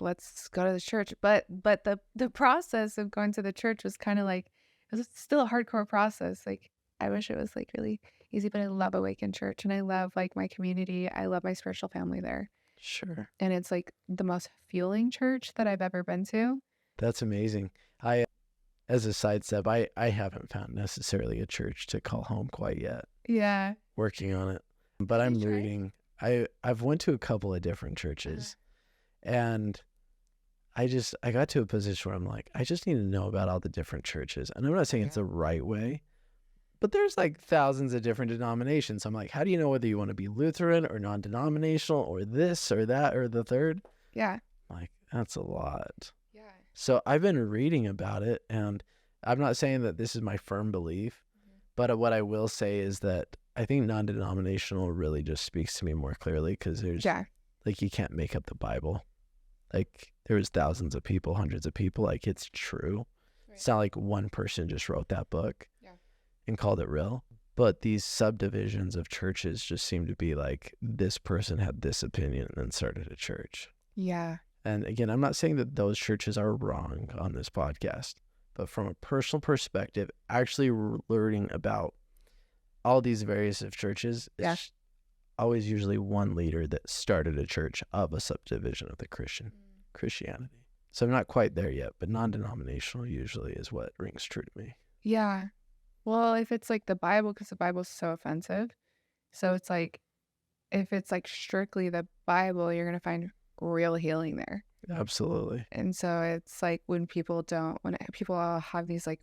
S2: let's go to the church. But the process of going to the church was kind of like, it was still a hardcore process. Like I wish it was like really easy, but I love Awaken Church and I love like my community. I love my spiritual family there.
S1: Sure.
S2: And it's like the most fueling church that I've ever been to.
S1: That's amazing. as a sidestep, I haven't found necessarily a church to call home quite yet.
S2: Yeah.
S1: Working on it. But I'm reading. I've went to a couple of different churches, and I got to a position where I'm like, I just need to know about all the different churches. And I'm not saying it's the right way, but there's like thousands of different denominations. I'm like, how do you know whether you want to be Lutheran or non-denominational or this or that or the third?
S2: Yeah.
S1: Like, that's a lot.
S2: Yeah.
S1: So I've been reading about it, and I'm not saying that this is my firm belief, but what I will say is that I think non-denominational really just speaks to me more clearly, because there's like, you can't make up the Bible. Like, there's thousands of people, hundreds of people. Like, it's true. Right. It's not like one person just wrote that book and called it real. But these subdivisions of churches just seem to be like, this person had this opinion and then started a church.
S2: Yeah.
S1: And again, I'm not saying that those churches are wrong on this podcast, but from a personal perspective, actually learning about all these various of churches, it's always usually one leader that started a church of a subdivision of the Christianity. So I'm not quite there yet, but non-denominational usually is what rings true to me.
S2: Yeah. Well, if it's like the Bible, because the Bible's so offensive. So it's like, if it's like strictly the Bible, you're going to find real healing there.
S1: Absolutely.
S2: And so it's like when people all have these like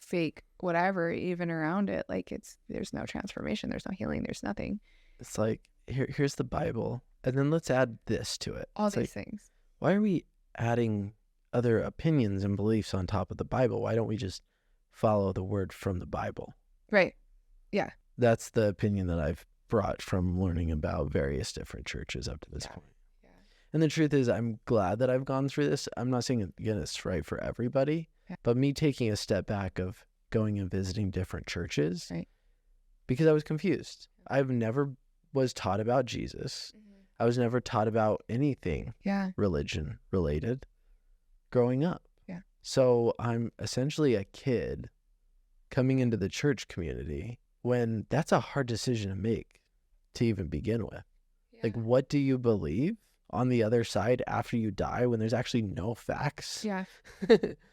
S2: fake whatever even around it, like there's no transformation, there's no healing, there's nothing.
S1: It's like, here's the Bible, and then let's add this to it.
S2: All these things.
S1: Why are we adding other opinions and beliefs on top of the Bible? Why don't we just follow the word from the Bible?
S2: Right. Yeah.
S1: That's the opinion that I've brought from learning about various different churches up to this point. Yeah. And the truth is, I'm glad that I've gone through this. I'm not saying, again, it's right for everybody, but me taking a step back of going and visiting different churches, because I was confused. I've never was taught about Jesus. I was never taught about anything religion related growing up. Yeah. So I'm essentially a kid coming into the church community when that's a hard decision to make to even begin with. Yeah. Like, what do you believe on the other side after you die when there's actually no facts?
S2: Yeah.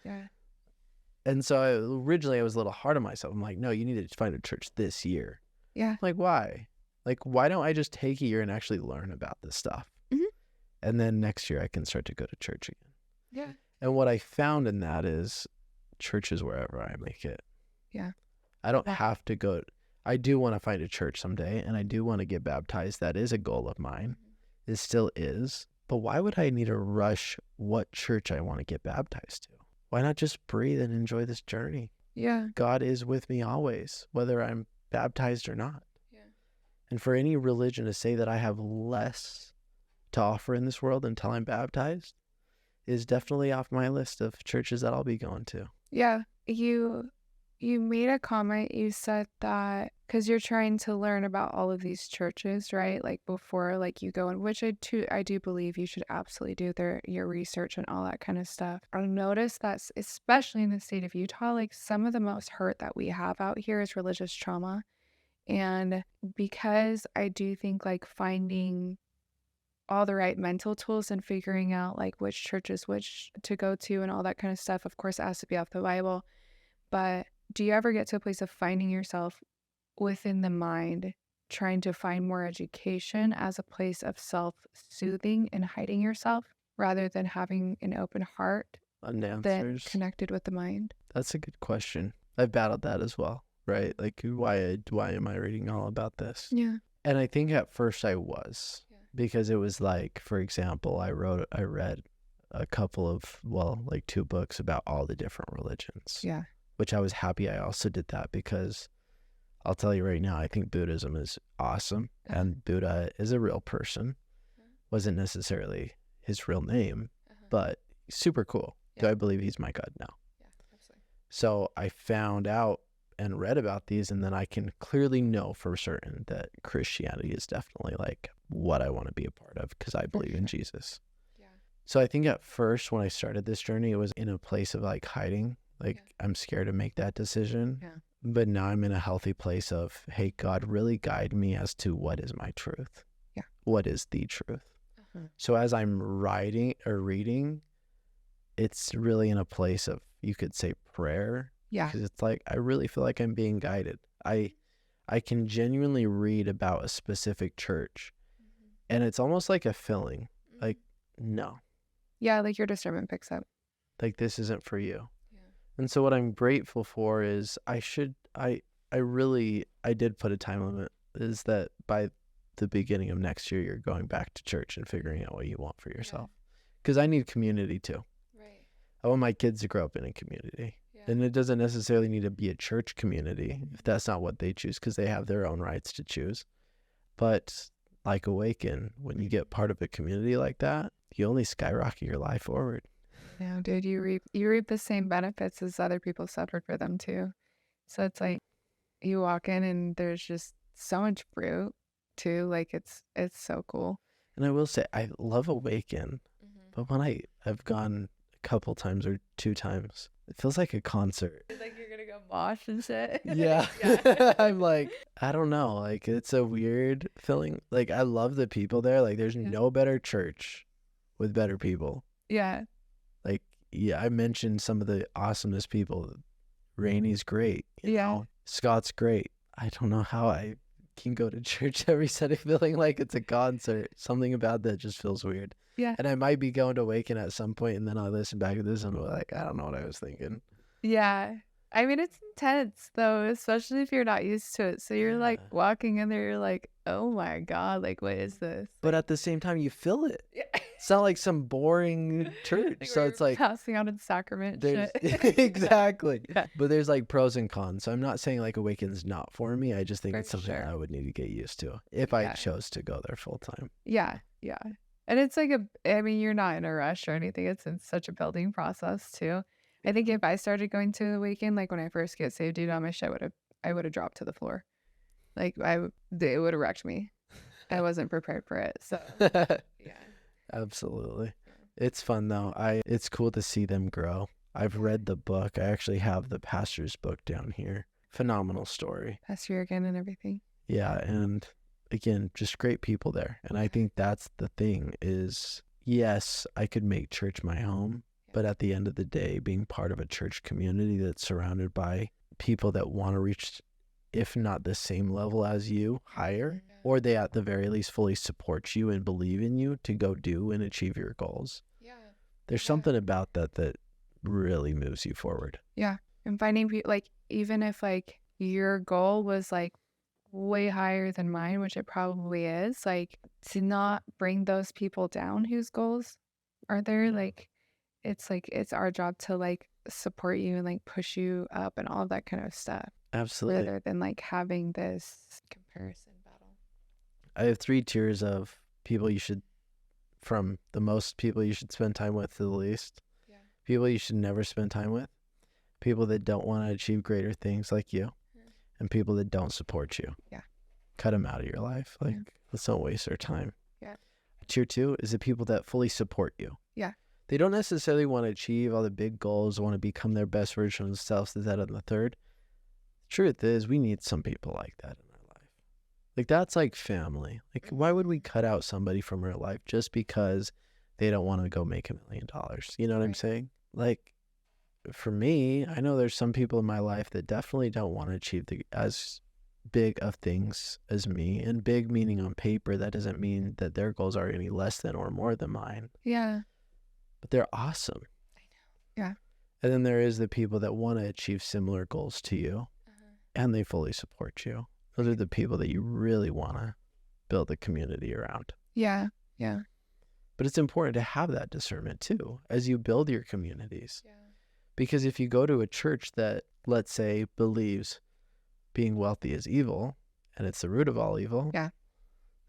S2: Yeah.
S1: And so originally I was a little hard on myself. I'm like, no, you need to find a church this year.
S2: Yeah.
S1: Like, why? Like, why don't I just take a year and actually learn about this stuff? And then next year I can start to go to church again.
S2: Yeah.
S1: And what I found in that is church is wherever I make it.
S2: Yeah.
S1: I don't have to go. I do want to find a church someday, and I do want to get baptized. That is a goal of mine. It still is. But why would I need to rush what church I want to get baptized to? Why not just breathe and enjoy this journey?
S2: Yeah.
S1: God is with me always, whether I'm baptized or not. Yeah. And for any religion to say that I have less to offer in this world until I'm baptized is definitely off my list of churches that I'll be going to.
S2: Yeah. You made a comment. You said that because you're trying to learn about all of these churches, right? Like before, like you go in, which I do believe you should absolutely do your research and all that kind of stuff. I noticed that especially in the state of Utah, like some of the most hurt that we have out here is religious trauma. And because I do think like finding all the right mental tools and figuring out like which churches which to go to and all that kind of stuff, of course it has to be off the Bible. But do you ever get to a place of finding yourself within the mind trying to find more education as a place of self-soothing and hiding yourself rather than having an open heart that connected with the mind?
S1: That's a good question. I've battled that as well, right? Like, why am I reading all about this?
S2: Yeah.
S1: And I think at first I was, because it was like, for example, I read a couple of, like 2 books about all the different religions.
S2: Yeah.
S1: Which I was happy I also did that, because I'll tell you right now, I think Buddhism is awesome. And Buddha is a real person. Wasn't necessarily his real name, but super cool. Do I believe he's my God? No.
S2: Yeah, absolutely.
S1: So I found out and read about these, and then I can clearly know for certain that Christianity is definitely like what I want to be a part of, because I believe in Jesus. Yeah. So I think at first when I started this journey, it was in a place of like hiding. Like, I'm scared to make that decision. Yeah. But now I'm in a healthy place of, hey, God, really guide me as to what is my truth. Yeah. What is the truth? So as I'm reading, it's really in a place of, you could say prayer.
S2: Yeah.
S1: Because it's like, I really feel like I'm being guided. I can genuinely read about a specific church, and it's almost like a filling. Like, no,
S2: Yeah, like your discernment picks up.
S1: like this isn't for you.
S2: Yeah.
S1: And so what I'm grateful for is I did put a time limit, is that by the beginning of next year, you're going back to church and figuring out what you want for yourself. Because I need community too.
S2: Right.
S1: I want my kids to grow up in a community. And it doesn't necessarily need to be a church community if that's not what they choose, because they have their own rights to choose. But like Awaken, when you get part of a community like that, you only skyrocket your life forward.
S2: Yeah, dude, you reap the same benefits as other people suffered for them too. So it's like you walk in and there's just so much fruit too. Like it's so cool.
S1: And I will say, I love Awaken, but when I've gone a couple times or 2 times, it feels like a concert.
S2: It's like you're gonna go mosh and shit.
S1: Yeah. I'm like, I don't know. Like, it's a weird feeling. Like, I love the people there. Like, there's no better church with better people.
S2: Yeah.
S1: Like, yeah, I mentioned some of the awesomest people. Rainey's great. You know? Scott's great. I don't know how I can go to church every Sunday feeling like it's a concert. Something about that just feels weird.
S2: Yeah.
S1: And I might be going to Awaken at some point, and then I'll listen back to this and be like, I don't know what I was thinking.
S2: Yeah. I mean, it's intense though, especially if you're not used to it. So you're like walking in there, you're like, oh my God, like, what is this?
S1: But at the same time, you feel it.
S2: Yeah.
S1: It's not like some boring church.
S2: Like
S1: So it's like
S2: passing out in sacrament shit.
S1: exactly.
S2: Yeah.
S1: But there's like pros and cons. So I'm not saying like Awaken's not for me. I just think
S2: For
S1: it's something
S2: sure.
S1: I would need to get used to if I chose to go there full time.
S2: Yeah. Yeah. And it's like I mean, you're not in a rush or anything. It's in such a building process too. I think if I started going to the weekend, like when I first get saved, dude, on my shit I would have dropped to the floor. Like it would have wrecked me. I wasn't prepared for it. So yeah.
S1: Absolutely. It's fun though. It's cool to see them grow. I've read the book. I actually have the pastor's book down here. Phenomenal story.
S2: Pastor Jurgen and everything.
S1: Yeah, and again, just great people there. And I think that's the thing is, yes, I could make church my home, but at the end of the day, being part of a church community that's surrounded by people that want to reach, if not the same level as you, higher, or they at the very least fully support you and believe in you to go do and achieve your goals. Yeah. There's something about that really moves you forward.
S2: Yeah. And finding people, like, even if like your goal was like way higher than mine, which it probably is, like, to not bring those people down whose goals are there, like it's our job to like support you and like push you up and all of that kind of stuff.
S1: Absolutely.
S2: Rather than like having this comparison battle.
S1: I have 3 tiers of people from the most people you should spend time with to the least. Yeah. People you should never spend time with. People that don't want to achieve greater things like you. And people that don't support you. Yeah. Cut them out of your life. Like, let's not waste our time. Yeah. Tier 2 is the people that fully support you. Yeah. They don't necessarily want to achieve all the big goals, want to become their best version of themselves. Is that on the third? The truth is, we need some people like that in our life. Like, that's like family. Like, why would we cut out somebody from our life just because they don't want to go make $1 million? You know what I'm saying? Like, for me, I know there's some people in my life that definitely don't want to achieve as big of things as me. And big meaning on paper, that doesn't mean that their goals are any less than or more than mine. Yeah. But they're awesome. I know. Yeah. And then there is the people that want to achieve similar goals to you, and they fully support you. Those are the people that you really want to build a community around. Yeah. Yeah. But it's important to have that discernment too as you build your communities. Yeah. Because if you go to a church that, let's say, believes being wealthy is evil, and it's the root of all evil,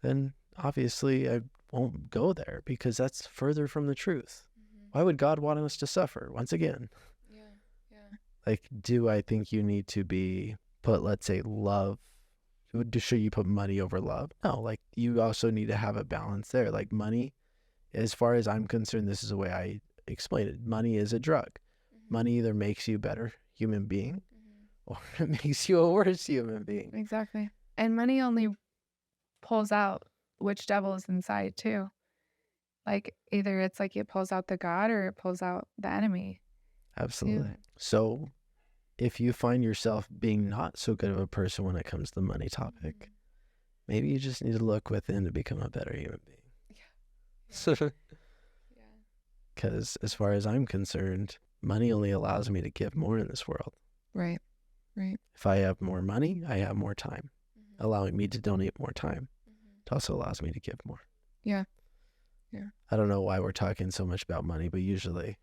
S1: then obviously I won't go there because that's further from the truth. Why would God want us to suffer? Once again, like, do I think you need to put, let's say, love? Should you put money over love? No, like, you also need to have a balance there. Like, money, as far as I'm concerned, this is the way I explain it. Money is a drug. Money either makes you a better human being or it makes you a worse human being. Exactly.
S2: And money only pulls out which devil is inside too. Like, either it's like it pulls out the God or it pulls out the enemy.
S1: Absolutely. So if you find yourself being not so good of a person when it comes to the money topic, maybe you just need to look within to become a better human being.
S2: Yeah.
S1: Because as far as I'm concerned, money only allows me to give more in this world.
S2: Right.
S1: If I have more money, I have more time, allowing me to donate more time. It also allows me to give more.
S2: Yeah.
S1: I don't know why we're talking so much about money, but usually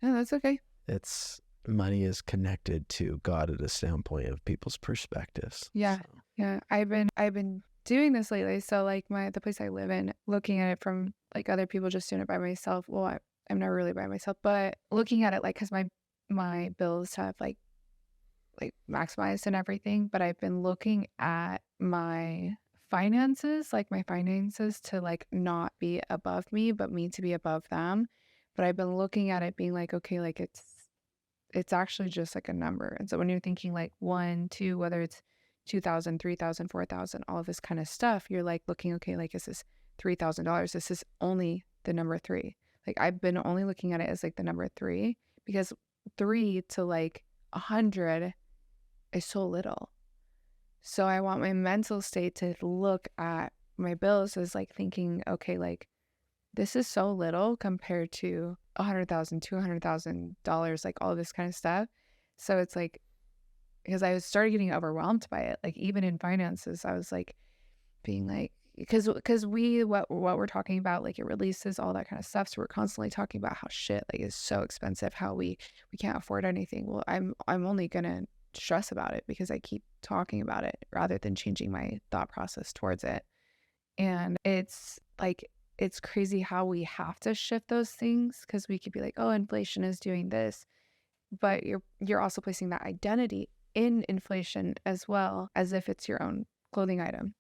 S2: No, that's okay.
S1: it's money is connected to God at a standpoint of people's perspectives.
S2: Yeah.
S1: So,
S2: Yeah. I've been doing this lately. So like the place I live in, looking at it from like other people just doing it by myself. Well, I'm not really by myself, but looking at it like, cause my bills have like maximized and everything, but I've been looking at my finances to like not be above me, but me to be above them. But I've been looking at it being like, okay, like it's actually just like a number. And so when you're thinking like 1, 2, whether it's 2,000, 3,000, 4,000, all of this kind of stuff, you're like looking, okay, like is this $3,000? This is only the number 3. Like I've been only looking at it as like the number 3, because 3 to like 100 is so little. So I want my mental state to look at my bills as like thinking, okay, like this is so little compared to $100,000, $200,000, like all this kind of stuff. So it's like, because I started getting overwhelmed by it, like even in finances, I was like being like, because what we're talking about, like it releases all that kind of stuff. So we're constantly talking about how shit like is so expensive, how we can't afford anything. Well, I'm only gonna stress about it because I keep talking about it rather than changing my thought process towards it. And it's like, it's crazy how we have to shift those things, because we could be like, oh, inflation is doing this, but you're also placing that identity in inflation as well, as if it's your own clothing item.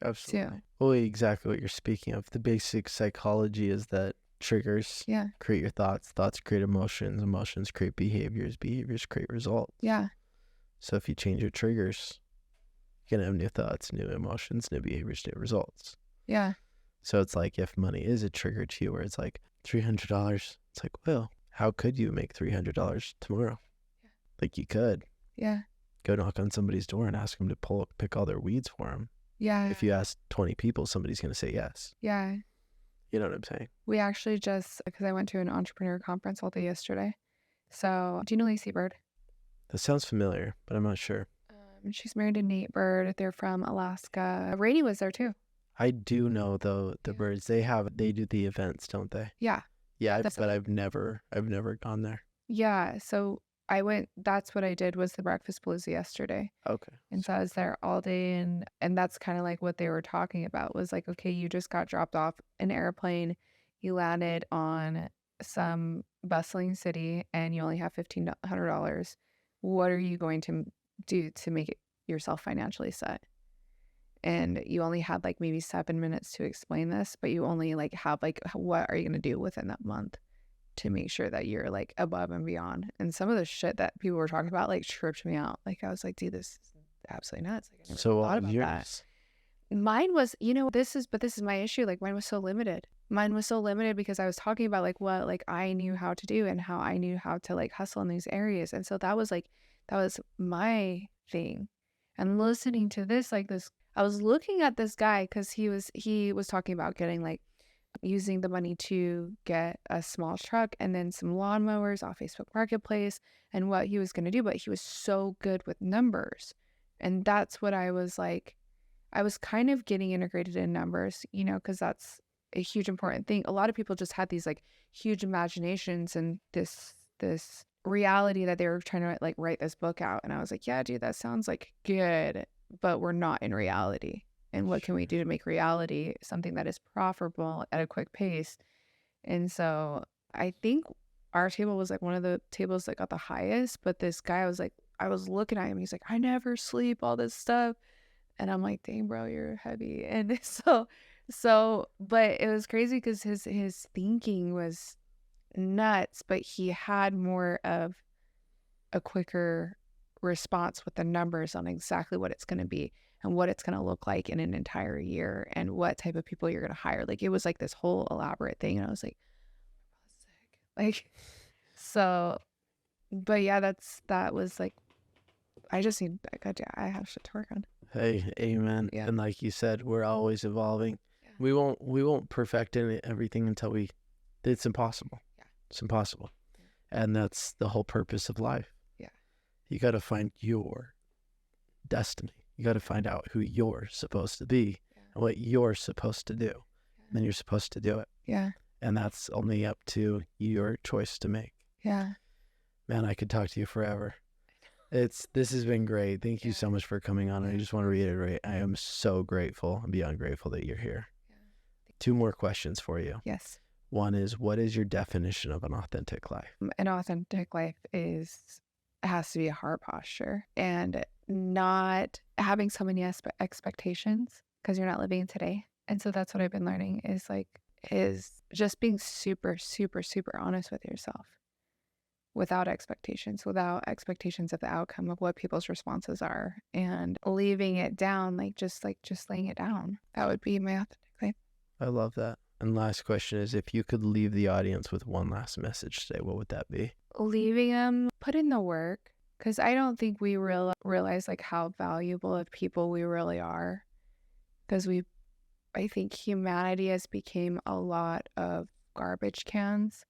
S1: absolutely. Well, exactly what you're speaking of. The basic psychology is that triggers create your thoughts create emotions create behaviors create results.
S2: Yeah.
S1: So if you change your triggers, you're going to have new thoughts, new emotions, new behaviors, new results.
S2: Yeah.
S1: So it's like if money is a trigger to you where it's like $300, it's like, well, how could you make $300 tomorrow?
S2: Yeah.
S1: Like you could.
S2: Yeah.
S1: Go knock on somebody's door and ask them to pick all their weeds for them.
S2: Yeah.
S1: If you ask 20 people, somebody's going to say yes.
S2: Yeah.
S1: You know what I'm saying?
S2: We actually just, because I went to an entrepreneur conference all day yesterday. So do you know Lacey Bird?
S1: That sounds familiar, but I'm not sure.
S2: She's married to Nate Bird. They're from Alaska. Rainey was there too.
S1: I do know though the Birds. They do the events, don't they?
S2: Yeah.
S1: Yeah, but I've never gone there.
S2: Yeah. So I went. That's what I did, was the Breakfast Palooza yesterday.
S1: Okay.
S2: And so I was there all day, and that's kind of like what they were talking about, was like, okay, you just got dropped off an airplane, you landed on some bustling city, and you only have $1,500. What are you going to do to make yourself financially set? And you only had like maybe 7 minutes to explain this, but you only like have like, what are you going to do within that month to make sure that you're like above and beyond? And some of the shit that people were talking about like tripped me out. Like I was like, dude, this is absolutely nuts. Like I never thought about that. Mine was, this is my issue. Like mine was so limited. Mine was so limited because I was talking about like what like I knew how to do and how I knew how to like hustle in these areas. And so that was my thing. And listening to this, like this, I was looking at this guy because he was talking about getting like using the money to get a small truck and then some lawnmowers off Facebook Marketplace and what he was going to do. But he was so good with numbers. And that's what I was like, I was kind of getting integrated in numbers, because that's a huge important thing. A lot of people just had these like huge imaginations and this reality that they were trying to like write this book out. And I was like, yeah, dude, that sounds like good, but we're not in reality. And what can we do to make reality something that is profitable at a quick pace? And so I think our table was like one of the tables that got the highest, but this guy was like, I was looking at him, he's like, I never sleep, all this stuff. And I'm like, dang, bro, you're heavy. And so, but it was crazy because his thinking was nuts, but he had more of a quicker response with the numbers on exactly what it's going to be and what it's going to look like in an entire year and what type of people you're going to hire. Like it was like this whole elaborate thing. And I was like, sick. Like, so But yeah, that was like, I have shit to work on.
S1: Hey, amen.
S2: Yeah.
S1: And like you said, we're always evolving. We won't perfect everything until it's impossible.
S2: Yeah.
S1: It's impossible. And that's the whole purpose of life.
S2: Yeah.
S1: You got to find your destiny. You got to find out who you're supposed to be and what you're supposed to do. And then you're supposed to do it.
S2: Yeah.
S1: And that's only up to your choice to make.
S2: Yeah.
S1: Man, I could talk to you forever. This has been great. Thank you so much for coming on. I just want to reiterate, I am so grateful and beyond grateful that you're here. 2 more questions for you.
S2: Yes.
S1: One is, what is your definition of an authentic life?
S2: An authentic life has to be a heart posture and not having so many expectations because you're not living today. And so that's what I've been learning is just being super, super, super honest with yourself without expectations of the outcome of what people's responses are, and leaving it down, just laying it down. That would be my authentic life.
S1: I love that. And last question is, if you could leave the audience with one last message today, what would that be?
S2: Leaving them, put in the work, because I don't think we realize how valuable of people we really are, because I think humanity has become a lot of garbage cans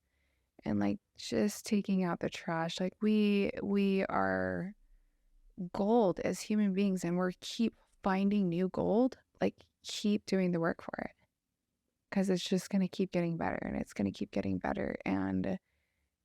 S2: and just taking out the trash. We are gold as human beings, and we're keep finding new gold. Keep doing the work for it, because it's just going to keep getting better, and it's going to keep getting better. And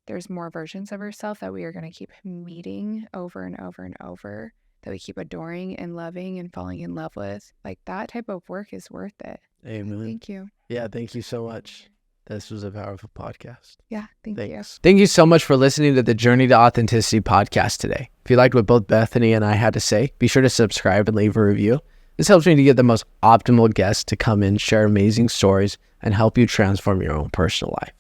S2: there's more versions of ourselves that we are going to keep meeting over and over and over, that we keep adoring and loving and falling in love with. That type of work is worth it.
S1: Amen.
S2: Thank you.
S1: Yeah, thank you so much. This was a powerful podcast.
S2: Yeah, thanks. You.
S1: Thank you so much for listening to the Journey to Authenticity podcast today. If you liked what both Bethany and I had to say, be sure to subscribe and leave a review. This helps me to get the most optimal guests to come in, share amazing stories, and help you transform your own personal life.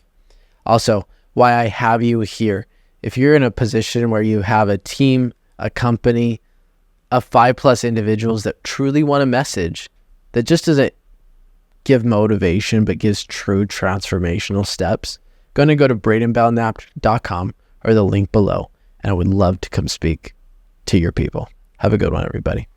S1: Also, why I have you here, if you're in a position where you have a team, a company of 5+ individuals that truly want a message that just doesn't give motivation but gives true transformational steps, go to braidenbelnap.com or the link below, and I would love to come speak to your people. Have a good one, everybody.